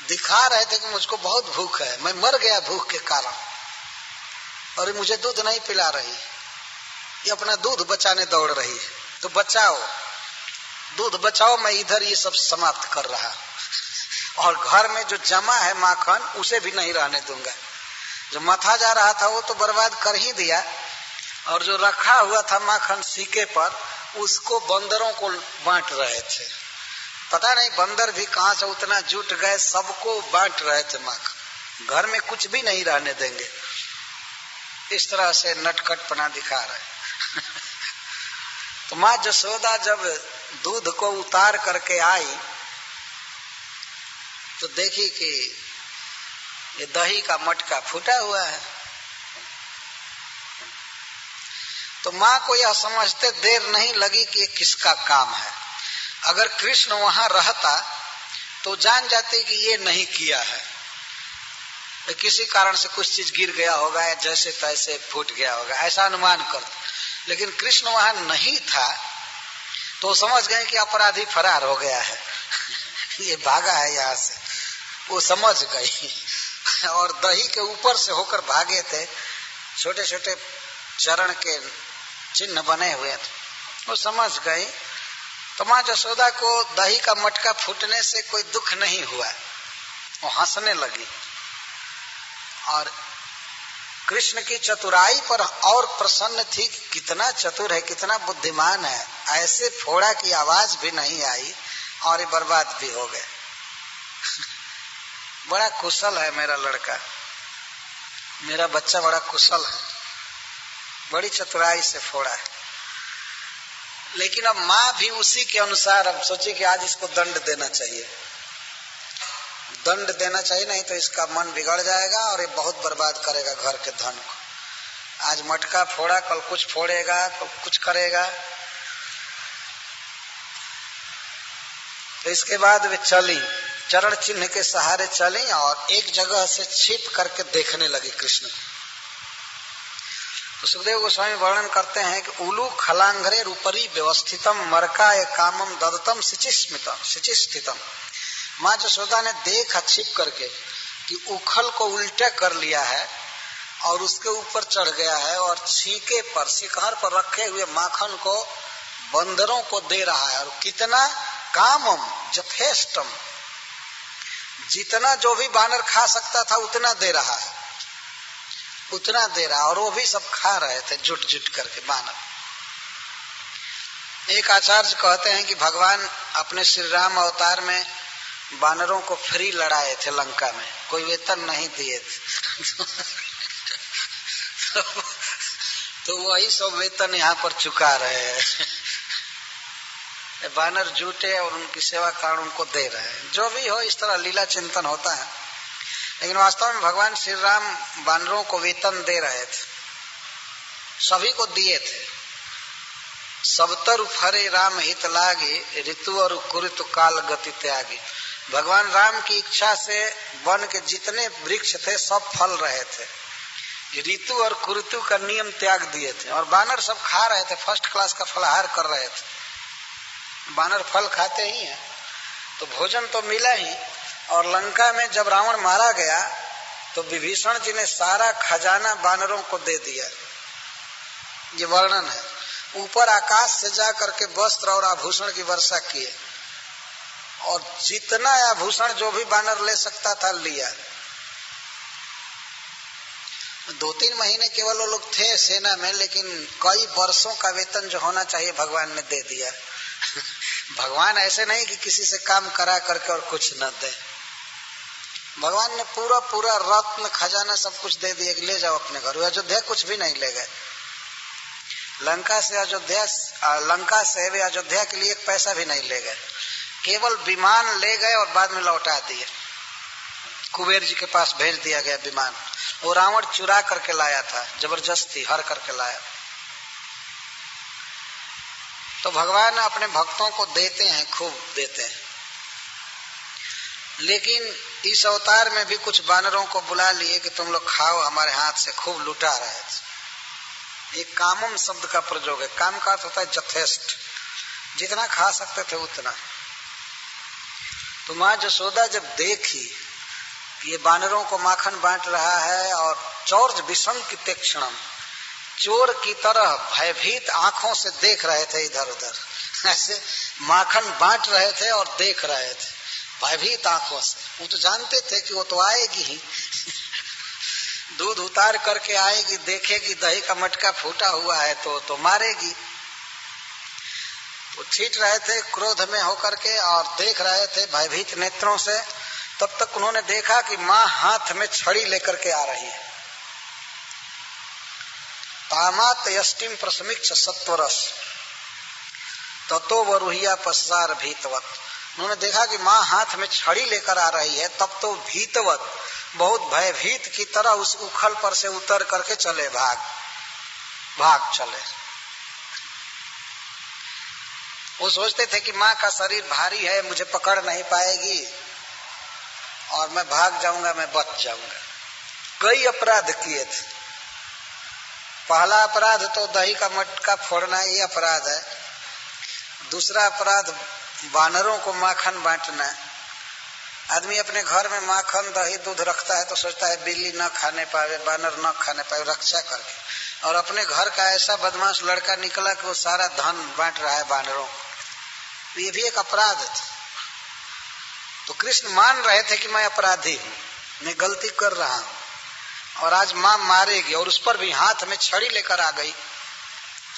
दिखा रहे थे कि मुझको बहुत भूख है, मैं मर गया भूख के कारण, और मुझे दूध नहीं पिला रही, ये अपना दूध बचाने दौड़ रही है, तो बचाओ, दूध बचाओ, मैं इधर ये सब समाप्त कर रहा। और घर में जो जमा है माखन उसे भी नहीं रहने दूंगा। जो मथा जा रहा था वो तो बर्बाद कर ही दिया, और जो रखा हुआ था माखन सीके पर उसको बंदरों को बांट रहे थे। पता नहीं बंदर भी कहां से उतना जुट गए, सबको बांट रहे थे माखन, घर में कुछ भी नहीं रहने देंगे। इस तरह से नटखटपना दिखा रहे। तो माँ जसोदा जब दूध को उतार करके आई तो देखी कि ये दही का मटका फूटा हुआ है। तो माँ को यह समझते देर नहीं लगी कि ये किसका काम है। अगर कृष्ण वहां रहता तो जान जाते कि ये नहीं किया है, किसी कारण से कुछ चीज गिर गया होगा या जैसे तैसे फूट गया होगा, ऐसा अनुमान करते। लेकिन कृष्ण वहां नहीं था तो समझ गए कि अपराधी फरार हो गया है। ये भागा है यहाँ से, वो समझ गई। और दही के ऊपर से होकर भागे थे, छोटे छोटे चरण के चिन्ह बने हुए थे, वो समझ गई। तो माँ जसोदा को दही का मटका फूटने से कोई दुख नहीं हुआ, वो हंसने लगी। और कृष्ण की चतुराई पर और प्रसन्न थी कि कितना चतुर है, कितना बुद्धिमान है, ऐसे फोड़ा की आवाज भी नहीं आई और ये बर्बाद भी हो गए। बड़ा कुशल है मेरा लड़का, मेरा बच्चा बड़ा कुशल है, बड़ी चतुराई से फोड़ा है। लेकिन अब माँ भी उसी के अनुसार अब सोची कि आज इसको दंड देना चाहिए, दंड देना चाहिए, नहीं तो इसका मन बिगड़ जाएगा और ये बहुत बर्बाद करेगा घर के धन को। आज मटका फोड़ा, कल कुछ फोड़ेगा, कल कुछ करेगा। तो इसके बाद वे चली, चरण चिन्ह के सहारे चली और एक जगह से छिप करके देखने लगी कृष्ण को। तो सुखदेव गोस्वामी वर्णन करते हैं कि उलू खलांघरे रूपरी व्यवस्थितम मरकाय कामम ददतम सिचिस्थितम। माँ जसोदा ने देखा छिप करके कि उखल को उल्टा कर लिया है और उसके ऊपर चढ़ गया है और छींके पर, शिखर पर रखे हुए माखन को बंदरों को दे रहा है। और कितना कामम जथेष्टम, जितना जो भी बानर खा सकता था उतना दे रहा है, उतना दे रहा, और वो भी सब खा रहे थे जुट जुट करके बानर। एक आचार्य कहते हैं कि भगवान अपने श्री राम अवतार में बानरों को फ्री लड़ाए थे लंका में, कोई वेतन नहीं दिए थे। तो वही सब वेतन यहाँ पर चुका रहे हैं। बानर जुटे और उनकी सेवा कारण उनको दे रहे हैं। जो भी हो, इस तरह लीला चिंतन होता है। लेकिन वास्तव में भगवान श्री राम बानरों को वेतन दे रहे थे, सभी को दिए थे। सब तरु फरे राम हित लागे, ऋतु और कुरुत काल गति त्यागे। भगवान राम की इच्छा से वन के जितने वृक्ष थे सब फल रहे थे, ऋतु और कुरुतु का नियम त्याग दिए थे, और बानर सब खा रहे थे, फर्स्ट क्लास का फलाहार कर रहे थे। बानर फल खाते ही हैं, तो भोजन तो मिला ही। और लंका में जब रावण मारा गया तो विभीषण जी ने सारा खजाना बानरों को दे दिया। ये वर्णन है। ऊपर आकाश से जा करके वस्त्र और आभूषण की वर्षा किए, और जितना आभूषण जो भी बानर ले सकता था लिया। 2-3 महीने केवल वो लोग थे सेना में, लेकिन कई वर्षों का वेतन जो होना चाहिए भगवान ने दे दिया। भगवान ऐसे नहीं कि किसी से काम करा करके और कुछ न दे। भगवान ने पूरा पूरा रत्न खजाना सब कुछ दे दिया कि ले जाओ अपने घर। अयोध्या कुछ भी नहीं ले गए। लंका से वे अयोध्या के लिए एक पैसा भी नहीं ले गए, केवल विमान ले गए और बाद में लौटा दिए। कुबेर जी के पास भेज दिया गया विमान। वो रावण चुरा करके लाया था, जबरदस्ती हर करके लाया। तो भगवान अपने भक्तों को देते हैं, खूब देते हैं। लेकिन इस अवतार में भी कुछ बानरों को बुला लिए कि तुम लोग खाओ हमारे हाथ से, खूब लुटा रहे थे। एक कामम शब्द का प्रयोग है। काम का अर्थ होता है यथेष्ट, जितना खा सकते थे उतना। तो माँ यशोदा जब देखी ये बानरों को माखन बांट रहा है, और चौर्ज विसंकित क्षणम, चोर की तरह भयभीत आंखों से देख रहे थे इधर उधर, ऐसे माखन बांट रहे थे और देख रहे थे भयभीत आंखों से। वो तो जानते थे कि वो तो आएगी ही, दूध उतार करके आएगी, देखेगी दही का मटका फूटा हुआ है तो मारेगी। वो छीट रहे थे क्रोध में होकर के और देख रहे थे भयभीत नेत्रों से। तब तक उन्होंने देखा कि माँ हाथ में छड़ी लेकर के आ रही है। तामात यष्टिम प्रसमिक्ष सत्वरस ततो वरुहिया पश्चार भीतवत। उन्होंने देखा कि माँ हाथ में छड़ी लेकर आ रही है, तब तो भीतवत, बहुत भयभीत की तरह उस उखल पर से उतर करके चले, भाग चले। वो सोचते थे कि माँ का शरीर भारी है, मुझे पकड़ नहीं पाएगी और मैं भाग जाऊंगा, मैं बच जाऊंगा। कई अपराध किए थे। पहला अपराध तो दही का मटका फोड़ना, ये अपराध है। दूसरा अपराध बानरों को माखन बांटना। आदमी अपने घर में माखन दही दूध रखता है तो सोचता है बिल्ली न खाने पावे, बानर न खाने पावे, रक्षा करके, और अपने घर का ऐसा बदमाश लड़का निकला कि वो सारा धन बांट रहा है बानरों को। ये भी एक अपराध था। तो कृष्ण मान रहे थे कि मैं अपराधी हूँ, मैं गलती कर रहा हूँ, और आज माँ मारेगी, और उस पर भी हाथ में छड़ी लेकर आ गई।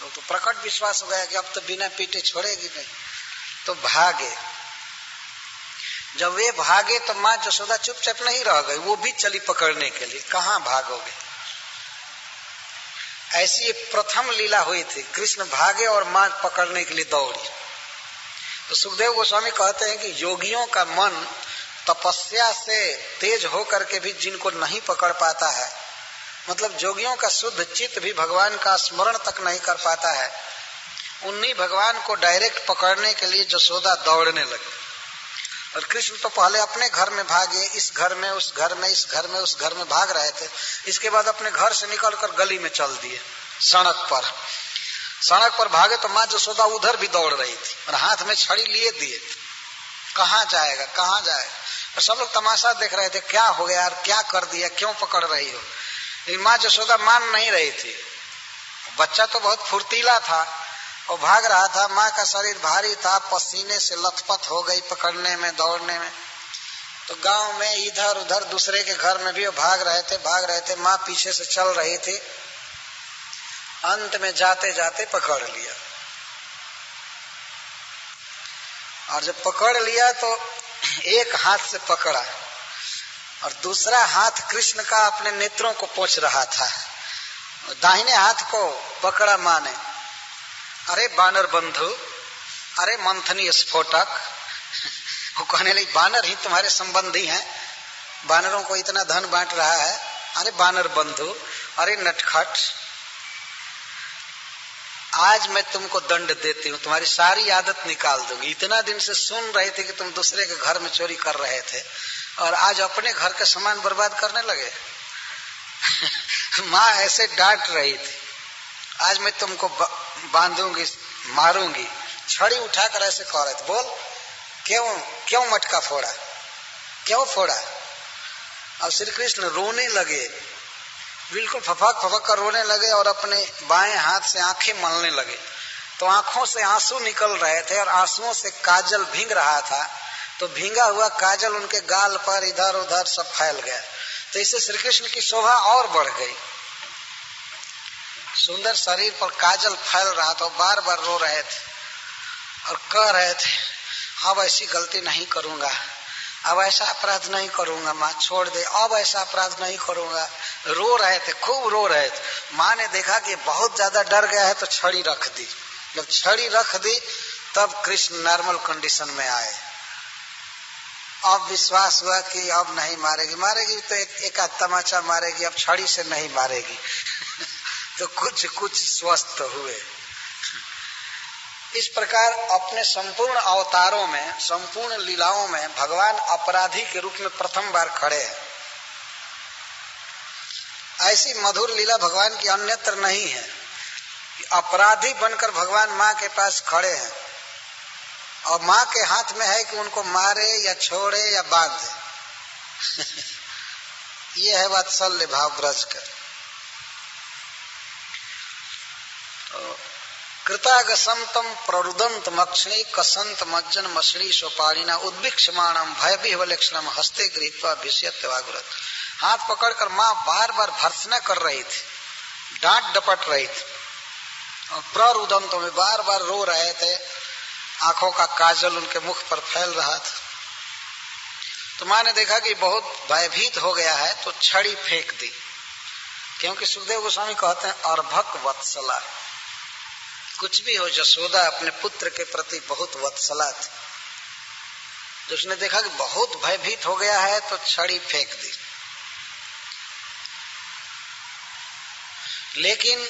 तो प्रकट विश्वास हो गया कि अब तो बिना पीटे छोड़ेगी नहीं। तो भागे। जब वे भागे तो माँ यशोदा चुपचाप नहीं रह गई, वो भी चली पकड़ने के लिए। कहाँ भागोगे? ऐसी एक प्रथम लीला हुई थी। कृष्ण भागे और माँ पकड़ने के लिए दौड़ी। तो सुखदेव गोस्वामी कहते हैं कि योगियों का मन तपस्या से तेज होकर के भी जिनको नहीं पकड़ पाता है, मतलब योगियों का शुद्ध चित्त भी भगवान का स्मरण तक नहीं कर पाता है, उन्हीं भगवान को डायरेक्ट पकड़ने के लिए यशोदा दौड़ने लगी। और कृष्ण तो पहले अपने घर में भागे, इस घर में उस घर में, इस घर में उस घर में भाग रहे थे। इसके बाद अपने घर से निकलकर गली में चल दिए, सड़क पर भागे तो माँ यशोदा उधर भी दौड़ रही थी और हाथ में छड़ी लिए दिए। कहाँ जाएगा, कहाँ जाएगा? और सब लोग तमाशा देख रहे थे, क्या हो गया यार, क्या कर दिया, क्यों पकड़ रही हो? लेकिन माँ यशोदा मान नहीं रही थी। बच्चा तो बहुत फुर्तीला था, वो भाग रहा था। माँ का शरीर भारी था, पसीने से लथपथ हो गई पकड़ने में, दौड़ने में। तो गांव में इधर उधर दूसरे के घर में भी वो भाग रहे थे। माँ पीछे से चल रही थी। अंत में जाते जाते पकड़ लिया, और जब पकड़ लिया तो एक हाथ से पकड़ा और दूसरा हाथ कृष्ण का अपने नेत्रों को पोंछ रहा था। दाहिने हाथ को पकड़ा माँ ने, अरे बानर बंधु, अरे मंथनी स्फोटक। वो कहने लगी बानर ही तुम्हारे संबंधी हैं, बानरों को इतना धन बांट रहा है, अरे बानर बंधु, अरे नटखट, आज मैं तुमको दंड देती हूँ, तुम्हारी सारी आदत निकाल दूंगी। इतना दिन से सुन रहे थे कि तुम दूसरे के घर में चोरी कर रहे थे और आज अपने घर के सामान बर्बाद करने लगे। माँ ऐसे डांट रही थी, आज मैं तुमको बांधूंगी, मारूंगी। छड़ी उठाकर ऐसे कह रहे थे, बोल क्यों क्यों मटका फोड़ा, क्यों फोड़ा। और श्री कृष्ण रोने लगे, बिल्कुल फफक फफक कर रोने लगे और अपने बाएं हाथ से आंखें मलने लगे। तो आंखों से आंसू निकल रहे थे और आंसुओं से काजल भींग रहा था, तो भींगा हुआ काजल उनके गाल पर इधर उधर सब फैल गया। तो इससे श्री कृष्ण की शोभा और बढ़ गई। सुंदर शरीर पर काजल फैल रहा था, बार बार रो रहे थे और कह रहे थे, अब ऐसी गलती नहीं करूंगा, अब ऐसा अपराध नहीं करूंगा माँ, छोड़ दे, अब ऐसा अपराध नहीं करूंगा। रो रहे थे, खूब रो रहे थे। माँ ने देखा कि बहुत ज्यादा डर गया है तो छड़ी रख दी। जब छड़ी रख दी तब कृष्ण नॉर्मल कंडीशन में आए। अब विश्वास हुआ कि अब नहीं मारेगी, मारेगी तो एक आध तमाचा मारेगी, अब छड़ी से नहीं मारेगी। तो कुछ स्वस्थ हुए। इस प्रकार अपने संपूर्ण अवतारों में, संपूर्ण लीलाओं में भगवान अपराधी के रूप में प्रथम बार खड़े हैं। ऐसी मधुर लीला भगवान की अन्यत्र नहीं है। अपराधी बनकर भगवान माँ के पास खड़े हैं और माँ के हाथ में है कि उनको मारे या छोड़े या बांधे। ये है वात्सल्य भाव ब्रज का। कृतागसंतम प्ररुदंत मक्षणी कसंत मज्जन मछली सोपाणिना उद्भिक्षमाणम भय विहवलक्षणम हस्ते गृहीत्वा भिष्यते वागुरत। हाथ पकड़कर माँ बार बार भर्त्सना कर रही थी, डांट डपट रही थी और प्ररुदंत में बार बार रो रहे थे। आंखों का काजल उनके मुख पर फैल रहा था। तो माँ ने देखा कि बहुत भयभीत हो गया है तो छड़ी फेंक दी, क्योंकि सुखदेव गोस्वामी कहते हैं अर्भक वत्सला, कुछ भी हो यशोदा अपने पुत्र के प्रति बहुत वत्सला थी। तो उसने देखा कि बहुत भयभीत हो गया है तो छड़ी फेंक दी। लेकिन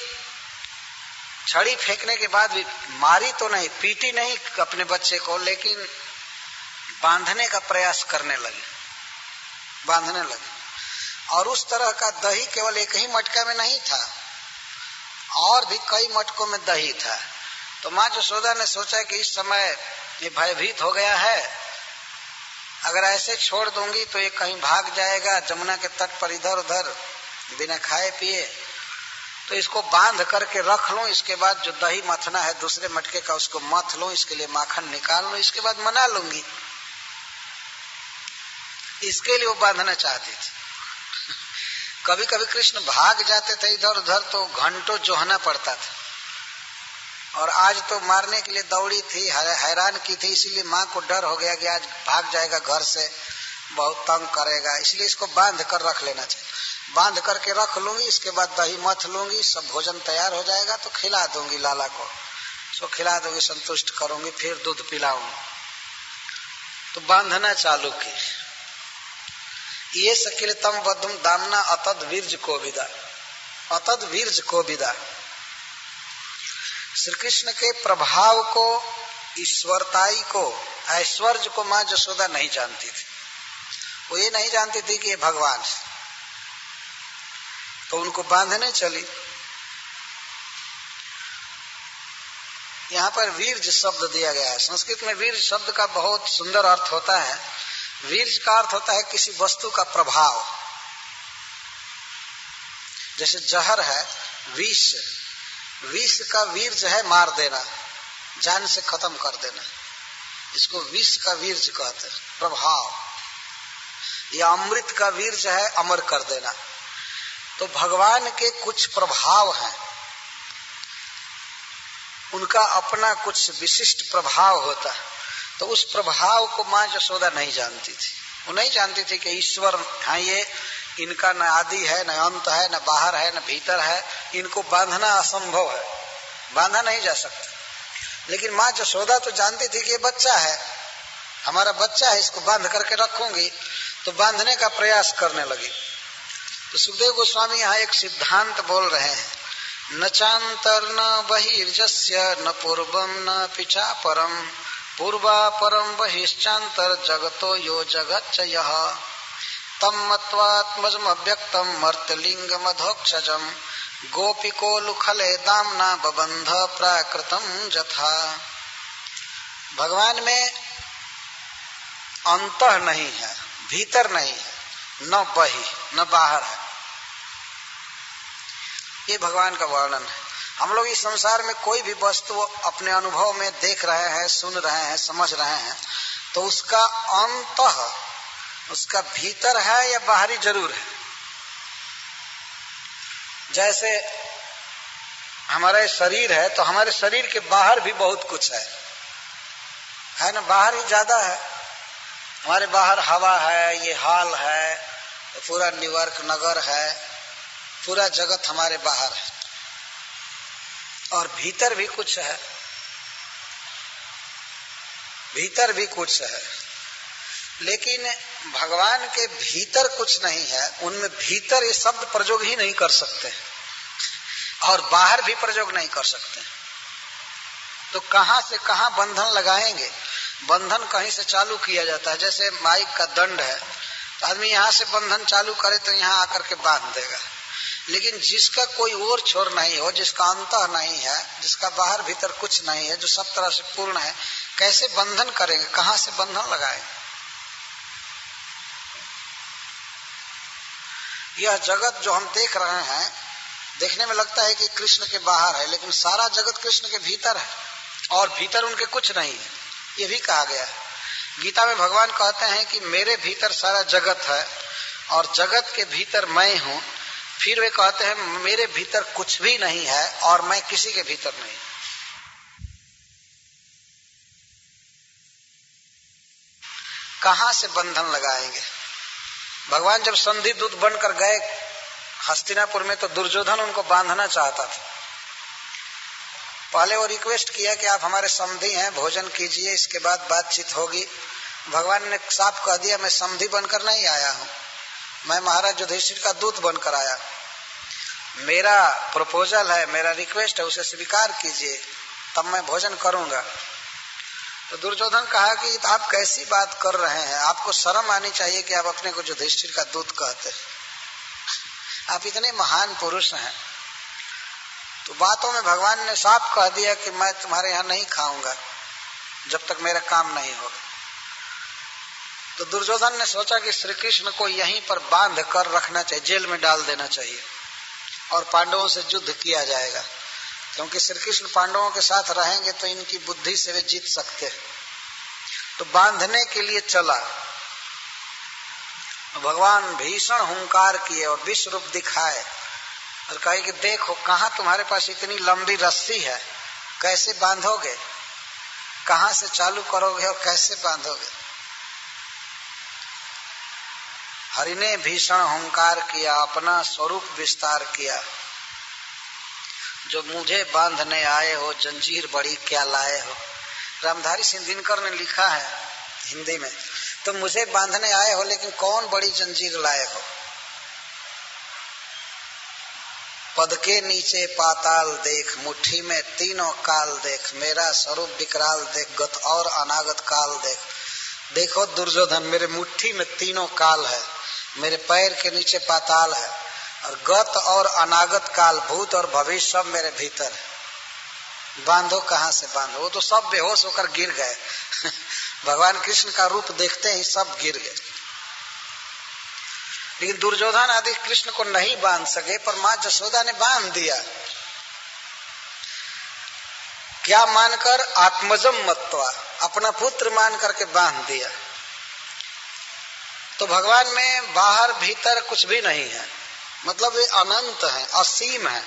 छड़ी फेंकने के बाद भी मारी तो नहीं, पीटी नहीं अपने बच्चे को, लेकिन बांधने का प्रयास करने लगी, बांधने लगी। और उस तरह का दही केवल एक ही मटका में नहीं था, और भी कई मटकों में दही था। तो माँ यशोदा ने सोचा कि इस समय ये भयभीत हो गया है, अगर ऐसे छोड़ दूंगी तो ये कहीं भाग जाएगा जमुना के तट पर इधर उधर बिना खाए पिए, तो इसको बांध करके रख लूं, इसके बाद जो दही मथना है दूसरे मटके का उसको मथ लूं, इसके लिए माखन निकाल लूं, इसके बाद मना लूंगी। इसके लिए वो बांधना चाहती थी। कभी कभी कृष्ण भाग जाते थे इधर उधर तो घंटों जोहना पड़ता था, और आज तो मारने के लिए दौड़ी थी, हैरान की थी, इसीलिए माँ को डर हो गया कि आज भाग जाएगा घर से, बहुत तंग करेगा, इसलिए इसको बांध कर रख लेना चाहिए। बांध करके रख लूंगी, इसके बाद दही मथ लूंगी, सब भोजन तैयार हो जाएगा तो खिला दूंगी लाला को, सो खिला दूंगी, संतुष्ट करूंगी, फिर दूध पिलाऊंगी। तो बांधना चालू की। ये सकिलतम बद्धुम दामना अतद वीर्ज कोविदा, अतद वीर्ज कोविदा। श्री कृष्ण के प्रभाव को, ईश्वरताई को, ऐश्वर्य को माँ यशोदा नहीं जानती थी। वो ये नहीं जानती थी कि ये भगवान है, तो उनको बांधने चली। यहाँ पर वीर्ज शब्द दिया गया है। संस्कृत में वीर्ज शब्द का बहुत सुंदर अर्थ होता है। वीर्ज का अर्थ होता है किसी वस्तु का प्रभाव। जैसे जहर है विष, विष का वीर्ज है मार देना, जान से खत्म कर देना, इसको विष का वीर्ज कहते हैं, प्रभाव। या अमृत का वीर्ज है अमर कर देना। तो भगवान के कुछ प्रभाव हैं, उनका अपना कुछ विशिष्ट प्रभाव होता है। तो उस प्रभाव को माँ यशोदा नहीं जानती थी। वो नहीं जानती थी कि ईश्वर हाँ ये इनका न आदि है, न अंत है, न बाहर है, न भीतर है, इनको बांधना असंभव है, बांधा नहीं जा सकता। लेकिन माँ यशोदा तो जानती थी कि ये बच्चा है, हमारा बच्चा है, इसको बांध करके रखूंगी, तो बांधने का प्रयास करने लगी। तो सुखदेव गोस्वामी यहाँ एक सिद्धांत बोल रहे हैं, न चांतर न बहिर्जस्य न पूर्वम न पिछा परम पूर्वा परम बहिश्चांतर जगतो यो जगच्च यः तम मत्वात्मजम अव्यक्तम मर्तलिंग मधोक्षजम गोपिको लुखले दामना बबंध प्राकृतम जथा। भगवान में अंतः नहीं है, भीतर नहीं है, न बहि न बाहर है, ये भगवान का वर्णन है। हम लोग इस संसार में कोई भी वस्तु अपने अनुभव में देख रहे हैं, सुन रहे हैं, समझ रहे हैं, तो उसका अंतः, उसका भीतर है या बाहरी जरूर है। जैसे हमारा शरीर है तो हमारे शरीर के बाहर भी बहुत कुछ है ना, बाहर ही ज्यादा है। हमारे बाहर हवा है, ये हाल है, पूरा न्यूयॉर्क नगर है, पूरा जगत हमारे बाहर है, और भीतर भी कुछ है, भीतर भी कुछ है। लेकिन भगवान के भीतर कुछ नहीं है, उनमें भीतर ये शब्द प्रयोग ही नहीं कर सकते और बाहर भी प्रयोग नहीं कर सकते। तो कहां से कहां बंधन लगाएंगे? बंधन कहीं से चालू किया जाता है। जैसे माइक का दंड है, तो आदमी यहां से बंधन चालू करे तो यहां आकर के बांध देगा। लेकिन जिसका कोई और छोर नहीं हो, जिसका अंतः नहीं है, जिसका बाहर भीतर कुछ नहीं है, जो सब तरह से पूर्ण है, कैसे बंधन करेंगे? कहां से बंधन लगाएंगे? यह जगत जो हम देख रहे हैं, देखने में लगता है कि कृष्ण के बाहर है, लेकिन सारा जगत कृष्ण के भीतर है और भीतर उनके कुछ नहीं है, ये भी कहा गया है। गीता में भगवान कहते हैं कि मेरे भीतर सारा जगत है और जगत के भीतर मैं हूं। फिर वे कहते हैं मेरे भीतर कुछ भी नहीं है और मैं किसी के भीतर नहीं। कहां से बंधन लगाएंगे? भगवान जब संधि दूत बनकर गए हस्तिनापुर में, तो दुर्योधन उनको बांधना चाहता था। पहले वो रिक्वेस्ट किया कि आप हमारे समधी हैं, भोजन कीजिए, इसके बाद बातचीत होगी। भगवान ने साफ कह दिया, मैं समधी बनकर नहीं आया हूं, मैं महाराज युधिष्ठिर का दूत बनकर आया। मेरा प्रपोजल है, मेरा रिक्वेस्ट है, उसे स्वीकार कीजिए, तब मैं भोजन करूंगा। तो दुर्योधन कहा कि आप कैसी बात कर रहे हैं, आपको शर्म आनी चाहिए कि आप अपने को युधिष्ठिर का दूत कहते हैं, आप इतने महान पुरुष हैं। तो बातों में भगवान ने साफ कह दिया कि मैं तुम्हारे यहाँ नहीं खाऊंगा जब तक मेरा काम नहीं होगा। तो दुर्योधन ने सोचा कि श्री कृष्ण को यहीं पर बांध कर रखना चाहिए, जेल में डाल देना चाहिए और पांडवों से युद्ध किया जाएगा, क्योंकि श्री कृष्ण पांडवों के साथ रहेंगे तो इनकी बुद्धि से वे जीत सकते हैं। तो बांधने के लिए चला, भगवान भीषण हुंकार किए और विश्व रूप दिखाए और कहे कि देखो कहां तुम्हारे पास इतनी लंबी रस्सी है, कैसे बांधोगे, कहां से चालू करोगे और कैसे बांधोगे। हरि ने भीषण हुंकार किया, अपना स्वरूप विस्तार किया, जो मुझे बांधने आए हो जंजीर बड़ी क्या लाए हो। रामधारी सिंह दिनकर ने लिखा है हिंदी में, तो मुझे बांधने आए हो लेकिन कौन बड़ी जंजीर लाए हो। पद के नीचे पाताल देख, मुट्ठी में तीनों काल देख, मेरा स्वरूप विकराल देख, गत और अनागत काल देख। देखो दुर्योधन, मेरे मुट्ठी में तीनों काल है, मेरे पैर के नीचे पाताल है, और गत और अनागत काल, भूत और भविष्य सब मेरे भीतर है। बांधो, कहां से बांधो? वो तो सब बेहोश होकर गिर गए भगवान कृष्ण का रूप देखते ही सब गिर गए। लेकिन दुर्योधन आदि कृष्ण को नहीं बांध सके, पर मां यशोदा ने बांध दिया। क्या मानकर? आत्मजम मत्वा, अपना पुत्र मान करके बांध दिया। तो भगवान में बाहर भीतर कुछ भी नहीं है, मतलब वे अनंत है, असीम है।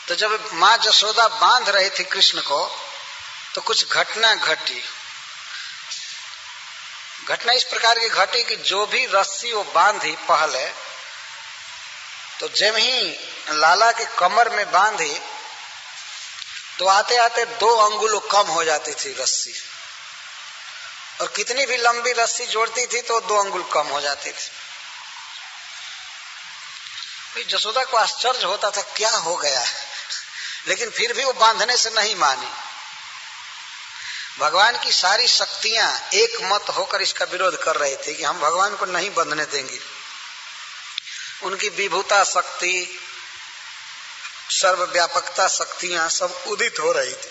तो जब मां यशोदा बांध रही थी कृष्ण को, तो कुछ घटना घटी। घटना इस प्रकार की घटी कि जो भी रस्सी वो बांधी पहले, तो जब ही लाला के कमर में बांधी तो आते आते 2 अंगुल कम हो जाती थी रस्सी, और कितनी भी लंबी रस्सी जोड़ती थी तो 2 अंगुल कम हो जाती थी। जसोदा को आश्चर्य होता था क्या हो गया है, लेकिन फिर भी वो बांधने से नहीं मानी। भगवान की सारी शक्तियां एक मत होकर इसका विरोध कर रही थी कि हम भगवान को नहीं बंधने देंगे। उनकी विभुता शक्ति, सर्वव्यापकता शक्तियां सब उदित हो रही थी,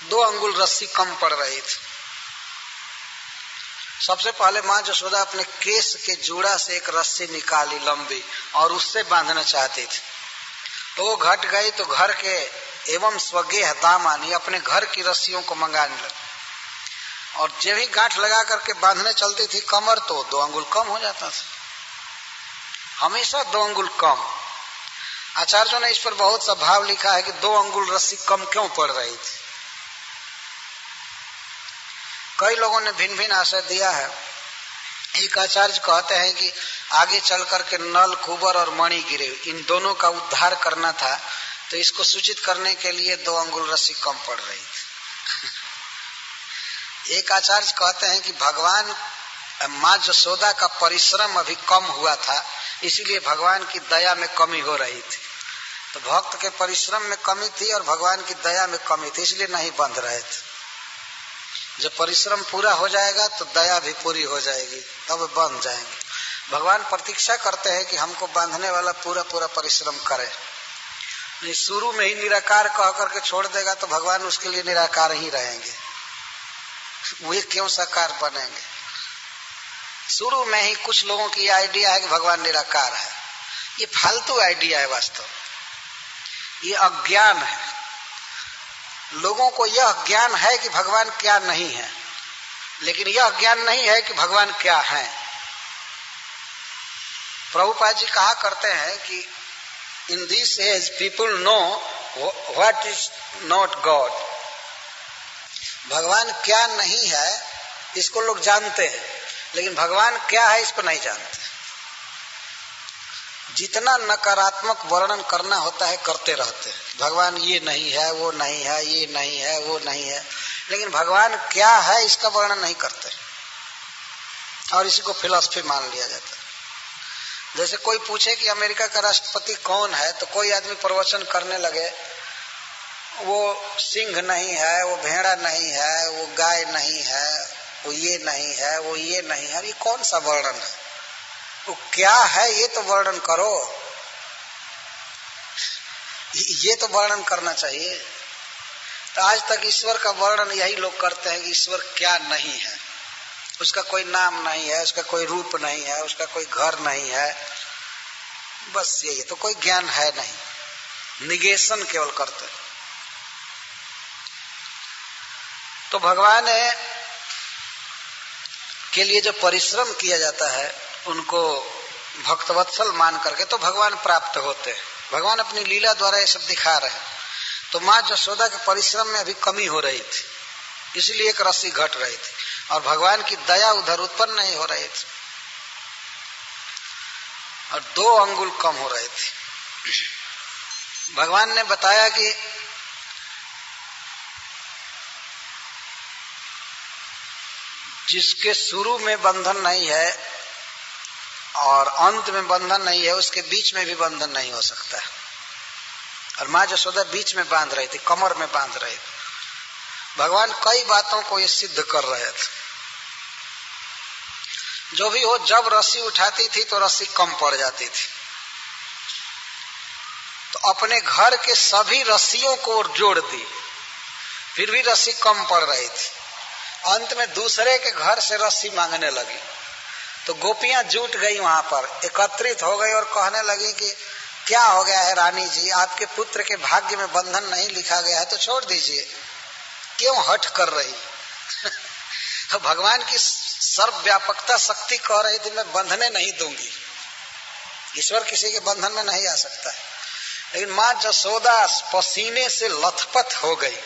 2 अंगुल रस्सी कम पड़ रही थी। सबसे पहले माँ जसोदा अपने केस के जूड़ा से एक रस्सी निकाली लंबी और उससे बांधना चाहती थी, तो वो घट गई तो घर के एवं स्वगेह दामानी अपने घर की रस्सियों को मंगाने लगी, और जब ही गांठ लगा करके बांधने चलती थी कमर तो 2 अंगुल कम हो जाता था, हमेशा 2 अंगुल कम। आचार्यों ने इस पर बहुत सा भाव लिखा है कि 2 अंगुल रस्सी कम क्यों पड़ रही थी। कई लोगों ने भिन्न भिन्न आशय दिया है। एक आचार्य कहते हैं कि आगे चल करके नल, कुबर और मणि गिरे, इन दोनों का उद्धार करना था, तो इसको सूचित करने के लिए 2 अंगुल रस्सी कम पड़ रही थी। एक आचार्य कहते हैं कि भगवान माँ जसोदा का परिश्रम अभी कम हुआ था, इसीलिए भगवान की दया में कमी हो रही थी। तो भक्त के परिश्रम में कमी थी और भगवान की दया में कमी थी, इसलिए नहीं बंध रहे थे। जब परिश्रम पूरा हो जाएगा तो दया भी पूरी हो जाएगी, तब बंध जाएंगे। भगवान प्रतीक्षा करते हैं कि हमको बांधने वाला पूरा पूरा परिश्रम करे। नहीं, शुरू में ही निराकार कह करके छोड़ देगा तो भगवान उसके लिए निराकार ही रहेंगे, वे क्यों साकार बनेंगे। शुरू में ही कुछ लोगों की आइडिया है कि भगवान निराकार है, ये फालतू आइडिया है। वास्तव ये अज्ञान है। लोगों को यह ज्ञान है कि भगवान क्या नहीं है, लेकिन यह ज्ञान नहीं है कि भगवान क्या है। प्रभुपाद जी कहा करते हैं कि in this age people know what is not God. भगवान क्या नहीं है इसको लोग जानते हैं, लेकिन भगवान क्या है इसको नहीं जानते। जितना नकारात्मक वर्णन करना होता है करते रहते हैं, भगवान ये नहीं है, वो नहीं है, ये नहीं है, वो नहीं है, लेकिन भगवान क्या है इसका वर्णन नहीं करते, और इसी को फिलॉसफी मान लिया जाता है। जैसे कोई पूछे कि अमेरिका का राष्ट्रपति कौन है, तो कोई आदमी प्रवचन करने लगे, वो सिंह नहीं है, वो भेड़ा नहीं है, वो गाय नहीं है, वो ये नहीं है, वो ये नहीं है। ये कौन सा वर्णन है? वो क्या है ये तो वर्णन करो, ये तो वर्णन करना चाहिए। तो आज तक ईश्वर का वर्णन यही लोग करते हैं कि ईश्वर क्या नहीं है, उसका कोई नाम नहीं है, उसका कोई रूप नहीं है, उसका कोई घर नहीं है, बस यही। तो कोई ज्ञान है नहीं, निगेशन केवल करते हैं। तो भगवान के लिए जो परिश्रम किया जाता है उनको भक्तवत्सल मान करके तो भगवान प्राप्त होते हैं। भगवान अपनी लीला द्वारा ये सब दिखा रहे हैं। तो माँ जसोदा के परिश्रम में अभी कमी हो रही थी, इसलिए एक रस्सी घट रही थी, और भगवान की दया उधर उत्पन्न नहीं हो रही थी, और 2 अंगुल कम हो रही थी। भगवान ने बताया कि जिसके शुरू में बंधन नहीं है और अंत में बंधन नहीं है, उसके बीच में भी बंधन नहीं हो सकता है। और माँ जसोदा बीच में बांध रही थी, कमर में बांध रही थी। भगवान कई बातों को ये सिद्ध कर रहे थे। जो भी हो, जब रस्सी उठाती थी तो रस्सी कम पड़ जाती थी, तो अपने घर के सभी रस्सियों को जोड़ दी, फिर भी रस्सी कम पड़ रही थी। अंत में दूसरे के घर से रस्सी मांगने लगी, तो गोपियां जुट गई, वहां पर एकत्रित हो गई और कहने लगी कि क्या हो गया है रानी जी, आपके पुत्र के भाग्य में बंधन नहीं लिखा गया है तो छोड़ दीजिए, क्यों हठ कर रही। तो भगवान की सर्वव्यापकता शक्ति कह रही थी मैं बंधने नहीं दूंगी। ईश्वर किसी के बंधन में नहीं आ सकता है, लेकिन माँ जसोदा पसीने से लथपथ हो गई।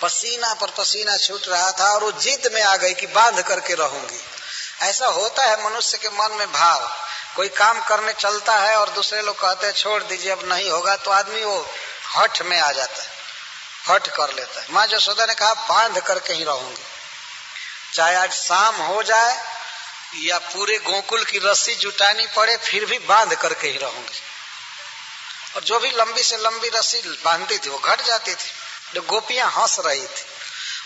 पसीना पर पसीना छूट रहा था और वो जिद में आ गई कि बांध करके रहूंगी। ऐसा होता है मनुष्य के मन में भाव। कोई काम करने चलता है और दूसरे लोग कहते हैं छोड़ दीजिए अब नहीं होगा, तो आदमी वो हठ में आ जाता है, हठ कर लेता है। माँ यशोदा ने कहा बांध करके ही रहूंगी, चाहे आज शाम हो जाए या पूरे गोकुल की रस्सी जुटानी पड़े, फिर भी बांध करके ही रहूंगी। और जो भी लंबी से लंबी रस्सी बांधती थी वो घट जाती थी। जो गोपियां हंस रही थी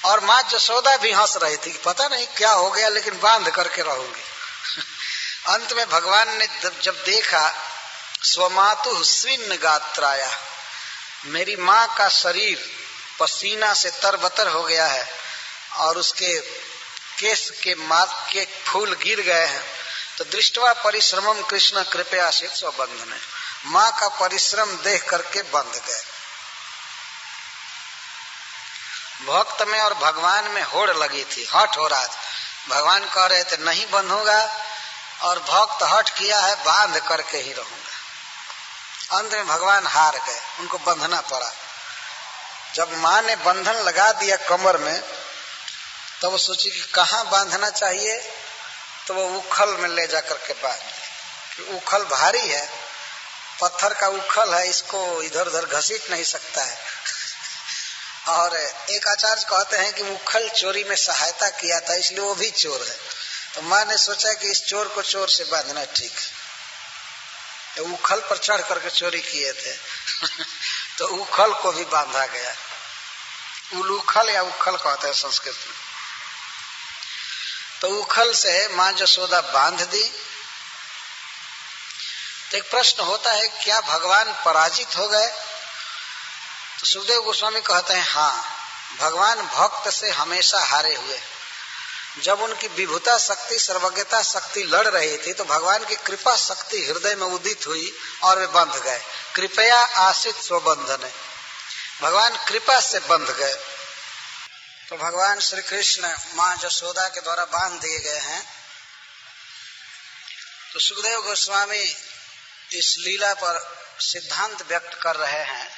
और माँ यशोदा भी हंस रही थी, पता नहीं क्या हो गया लेकिन बांध करके रहूंगी। अंत में भगवान ने जब देखा स्वमातु स्विन्न गात्राया, मेरी माँ का शरीर पसीना से तरबतर हो गया है और उसके केस के माथ के फूल गिर गए हैं, तो दृष्टवा परिश्रमम कृष्ण कृपया से स्वबंधन, माँ का परिश्रम देख करके बंध गए। भक्त में और भगवान में होड़ लगी थी, हठ हो रहा था। भगवान कह रहे थे नहीं बंधूंगा और भक्त हठ किया है बांध करके ही रहूंगा। अंत में भगवान हार गए, उनको बंधना पड़ा। जब माँ ने बंधन लगा दिया कमर में, तो वो सोची कि कहाँ बांधना चाहिए, तो वो उखल में ले जा करके बांध दी। उखल भारी है, पत्थर का उखल है, इसको इधर उधर घसीट नहीं सकता है। और एक आचार्य कहते हैं कि उखल चोरी में सहायता किया था, इसलिए वो भी चोर है। तो माँ ने सोचा कि इस चोर को चोर से बांधना ठीक है, तो उखल पर चढ़ करके चोरी किए थे। तो उखल को भी बांधा गया। उलूखल या उखल कहते हैं संस्कृत में। तो उखल से माँ यशोदा बांध दी। तो एक प्रश्न होता है, क्या भगवान पराजित हो गए? तो सुखदेव गोस्वामी कहते हैं हाँ, भगवान भक्त से हमेशा हारे हुए। जब उनकी विभुता शक्ति सर्वज्ञता शक्ति लड़ रही थी, तो भगवान की कृपा शक्ति हृदय में उदित हुई और वे बंध गए। कृपया आश्रित स्वबंधन, भगवान कृपा से बंध गए। तो भगवान श्री कृष्ण माँ यशोदा के द्वारा बांध दिए गए हैं। तो सुखदेव गोस्वामी इस लीला पर सिद्धांत व्यक्त कर रहे हैं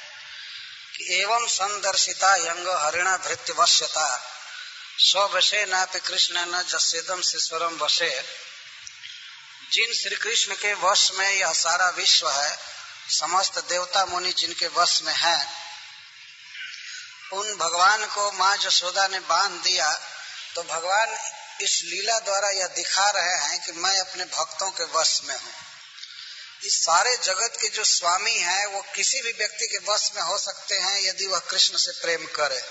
कि एवं संदर्शिता यंग हरिणा भृत्य वश्यता स्ववशे नापि कृष्ण न जस्येदम शिश्वरम वशे। जिन श्री कृष्ण के वश में यह सारा विश्व है, समस्त देवता मुनि जिनके वश में है, उन भगवान को माँ यशोदा ने बांध दिया। तो भगवान इस लीला द्वारा यह दिखा रहे हैं कि मैं अपने भक्तों के वश में हूँ। इस सारे जगत के जो स्वामी हैं वो किसी भी व्यक्ति के वश में हो सकते हैं यदि वह कृष्ण से प्रेम करे।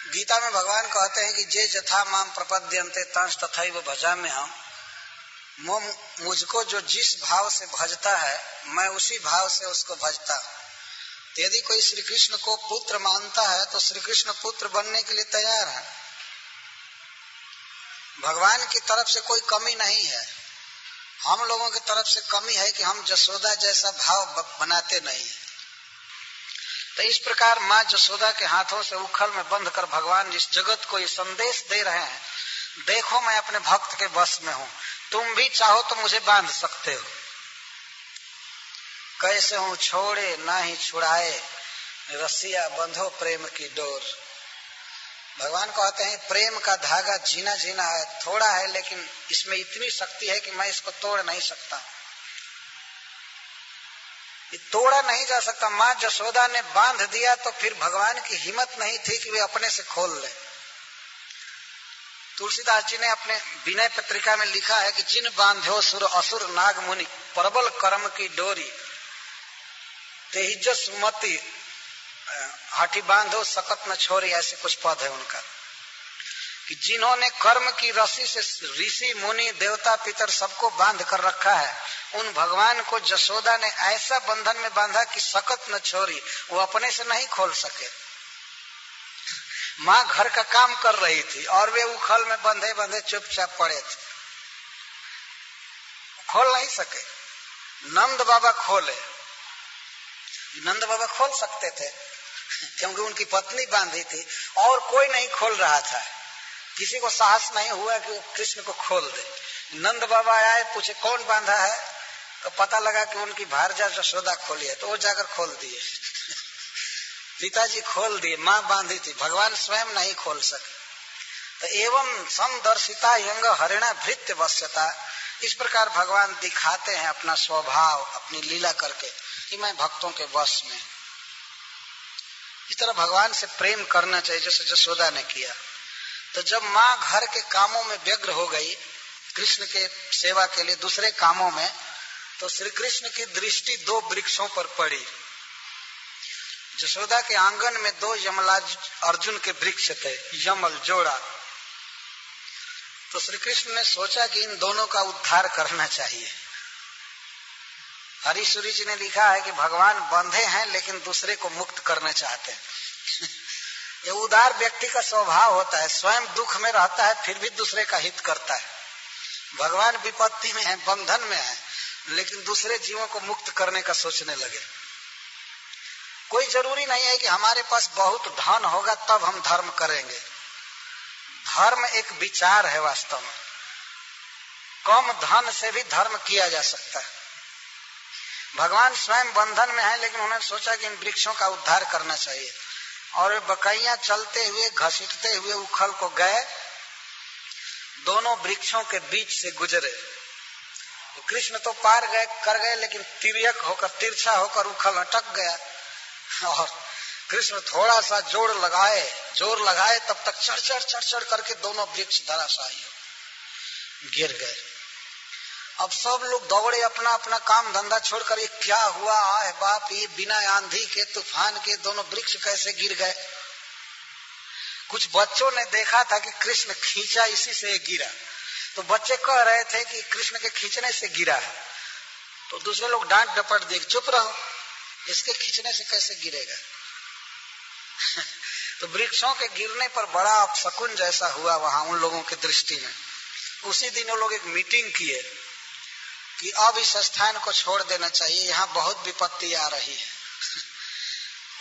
गीता में भगवान कहते हैं कि जे यथा माम प्रपद्यन्ते तंस तथैव भजामि हम। मुझको जो जिस भाव से भजता है मैं उसी भाव से उसको भजता हूँ। तो यदि कोई श्री कृष्ण को पुत्र मानता है तो श्री कृष्ण पुत्र बनने के लिए तैयार है। भगवान की तरफ से कोई कमी नहीं है। हम लोगों की तरफ से कमी है कि हम यशोदा जैसा भाव बनाते नहीं। तो इस प्रकार माँ यशोदा के हाथों से उखल में बंध कर भगवान इस जगत को ये संदेश दे रहे हैं, देखो मैं अपने भक्त के वश में हूँ, तुम भी चाहो तो मुझे बांध सकते हो। कैसे हूँ छोड़े ना ही छुड़ाए, रसिया बंधो प्रेम की डोर। भगवान कहते हैं प्रेम का धागा जीना जीना है, थोड़ा है लेकिन इसमें इतनी शक्ति है कि मैं इसको तोड़ नहीं सकता, ये तोड़ा नहीं जा सकता। माँ यशोदा ने बांध दिया तो फिर भगवान की हिम्मत नहीं थी कि वे अपने से खोल ले। तुलसीदास जी ने अपने विनय पत्रिका में लिखा है कि जिन बांध्यो सुर असुर नाग मुनि प्रबल कर्म की डोरी, तेजस मति हाथी बांधो सकत न छोरी, ऐसे कुछ पद है उनका कि जिन्होंने कर्म की रस्सी से ऋषि मुनि देवता पितर सबको बांध कर रखा है, उन भगवान को यशोदा ने ऐसा बंधन में बांधा कि सकत न छोरी, वो अपने से नहीं खोल सके। माँ घर का काम कर रही थी और वे उखल में बंधे बंधे चुपचाप पड़े थे, खोल नहीं सके। नंद बाबा खोले, नंद बाबा खोल सकते थे क्योंकि उनकी पत्नी बांधी थी और कोई नहीं खोल रहा था, किसी को साहस नहीं हुआ कि वो कृष्ण को खोल दे। नंद बाबा आए, पूछे कौन बांधा है, तो पता लगा कि उनकी भारजा यशोदा खोली है, तो वो जाकर खोल दिए। पिताजी खोल दिए, माँ बांधी थी, भगवान स्वयं नहीं खोल सके। तो एवं समदर्शिता यंग हरिणा भृत्य वश्यता, इस प्रकार भगवान दिखाते हैं अपना स्वभाव अपनी लीला करके कि मैं भक्तों के वश में। इस तरह भगवान से प्रेम करना चाहिए जैसे जसोदा ने किया। तो जब माँ घर के कामों में व्यग्र हो गई कृष्ण के सेवा के लिए दूसरे कामों में, तो श्री कृष्ण की दृष्टि दो वृक्षों पर पड़ी। जसोदा के आंगन में दो यमलाज अर्जुन के वृक्ष थे, यमल जोड़ा। तो श्री कृष्ण ने सोचा कि इन दोनों का उद्धार करना चाहिए। हरीश्वरी जी ने लिखा है कि भगवान बंधे हैं लेकिन दूसरे को मुक्त करना चाहते हैं। ये उदार व्यक्ति का स्वभाव होता है, स्वयं दुख में रहता है फिर भी दूसरे का हित करता है। भगवान विपत्ति में है, बंधन में है, लेकिन दूसरे जीवों को मुक्त करने का सोचने लगे। कोई जरूरी नहीं है कि हमारे पास बहुत धन होगा तब हम धर्म करेंगे। धर्म एक विचार है, वास्तव में कम धन से भी धर्म किया जा सकता है। भगवान स्वयं बंधन में है लेकिन उन्होंने सोचा कि इन वृक्षों का उद्धार करना चाहिए, और वे बकैया चलते हुए घसीटते हुए उखल को गए, दोनों वृक्षों के बीच से गुजरे। तो कृष्ण तो पार गए कर गए, लेकिन तिर्यक होकर तिरछा होकर उखल अटक गया, और कृष्ण थोड़ा सा जोर लगाए तब तक चढ़ करके दोनों वृक्ष धराशायी गिर गए। अब सब लोग दौड़े अपना अपना काम धंधा छोड़कर, ये क्या हुआ है बाप, ये बिना आंधी के तूफान के दोनों वृक्ष कैसे गिर गए। कुछ बच्चों ने देखा था कि कृष्ण खींचा इसी से गिरा, तो बच्चे कह रहे थे कि कृष्ण के खींचने से गिरा है। तो दूसरे लोग डांट डपट दे, चुप रहो, इसके खींचने से कैसे गिरेगा। तो वृक्षों के गिरने पर बड़ा अपशकुन जैसा हुआ वहां उन लोगों की दृष्टि में। उसी दिन वो लोग एक मीटिंग किए कि अब इस स्थान को छोड़ देना चाहिए, यहाँ बहुत विपत्ति आ रही है।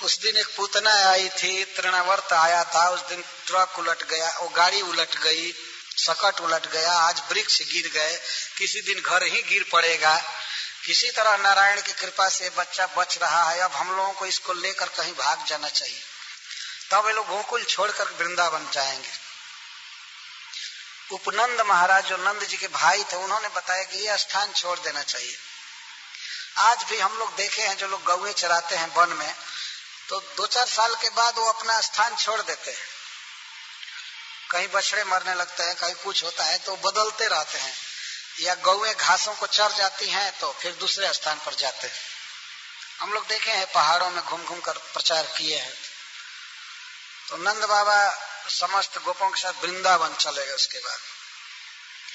उस दिन एक पूतना आई थी, तृणावर्त आया था, उस दिन ट्रक उलट गया, वो गाड़ी उलट गई, सकट उलट गया, आज वृक्ष गिर गए, किसी दिन घर ही गिर पड़ेगा। किसी तरह नारायण की कृपा से बच्चा बच रहा है, अब हम लोगों को इसको लेकर कहीं भाग जाना चाहिए। तब वे लोग गोकुल छोड़कर वृंदावन जाएंगे। उपनंद महाराज जो नंद जी के भाई थे, उन्होंने बताया कि ये स्थान छोड़ देना चाहिए। आज भी हम लोग देखे हैं जो लोग गौएं चराते हैं वन में, तो 2-4 साल के बाद वो अपना स्थान छोड़ देते हैं। कहीं बछड़े मरने लगते हैं, कहीं कुछ होता है तो बदलते रहते हैं, या गौएं घासों को चर जाती हैं तो फिर दूसरे स्थान पर जाते हैं। हम लोग देखे हैं, पहाड़ों में घूम घूम कर प्रचार किए हैं। तो नंद बाबा समस्त गोपों के साथ वृंदावन चले गए उसके बाद।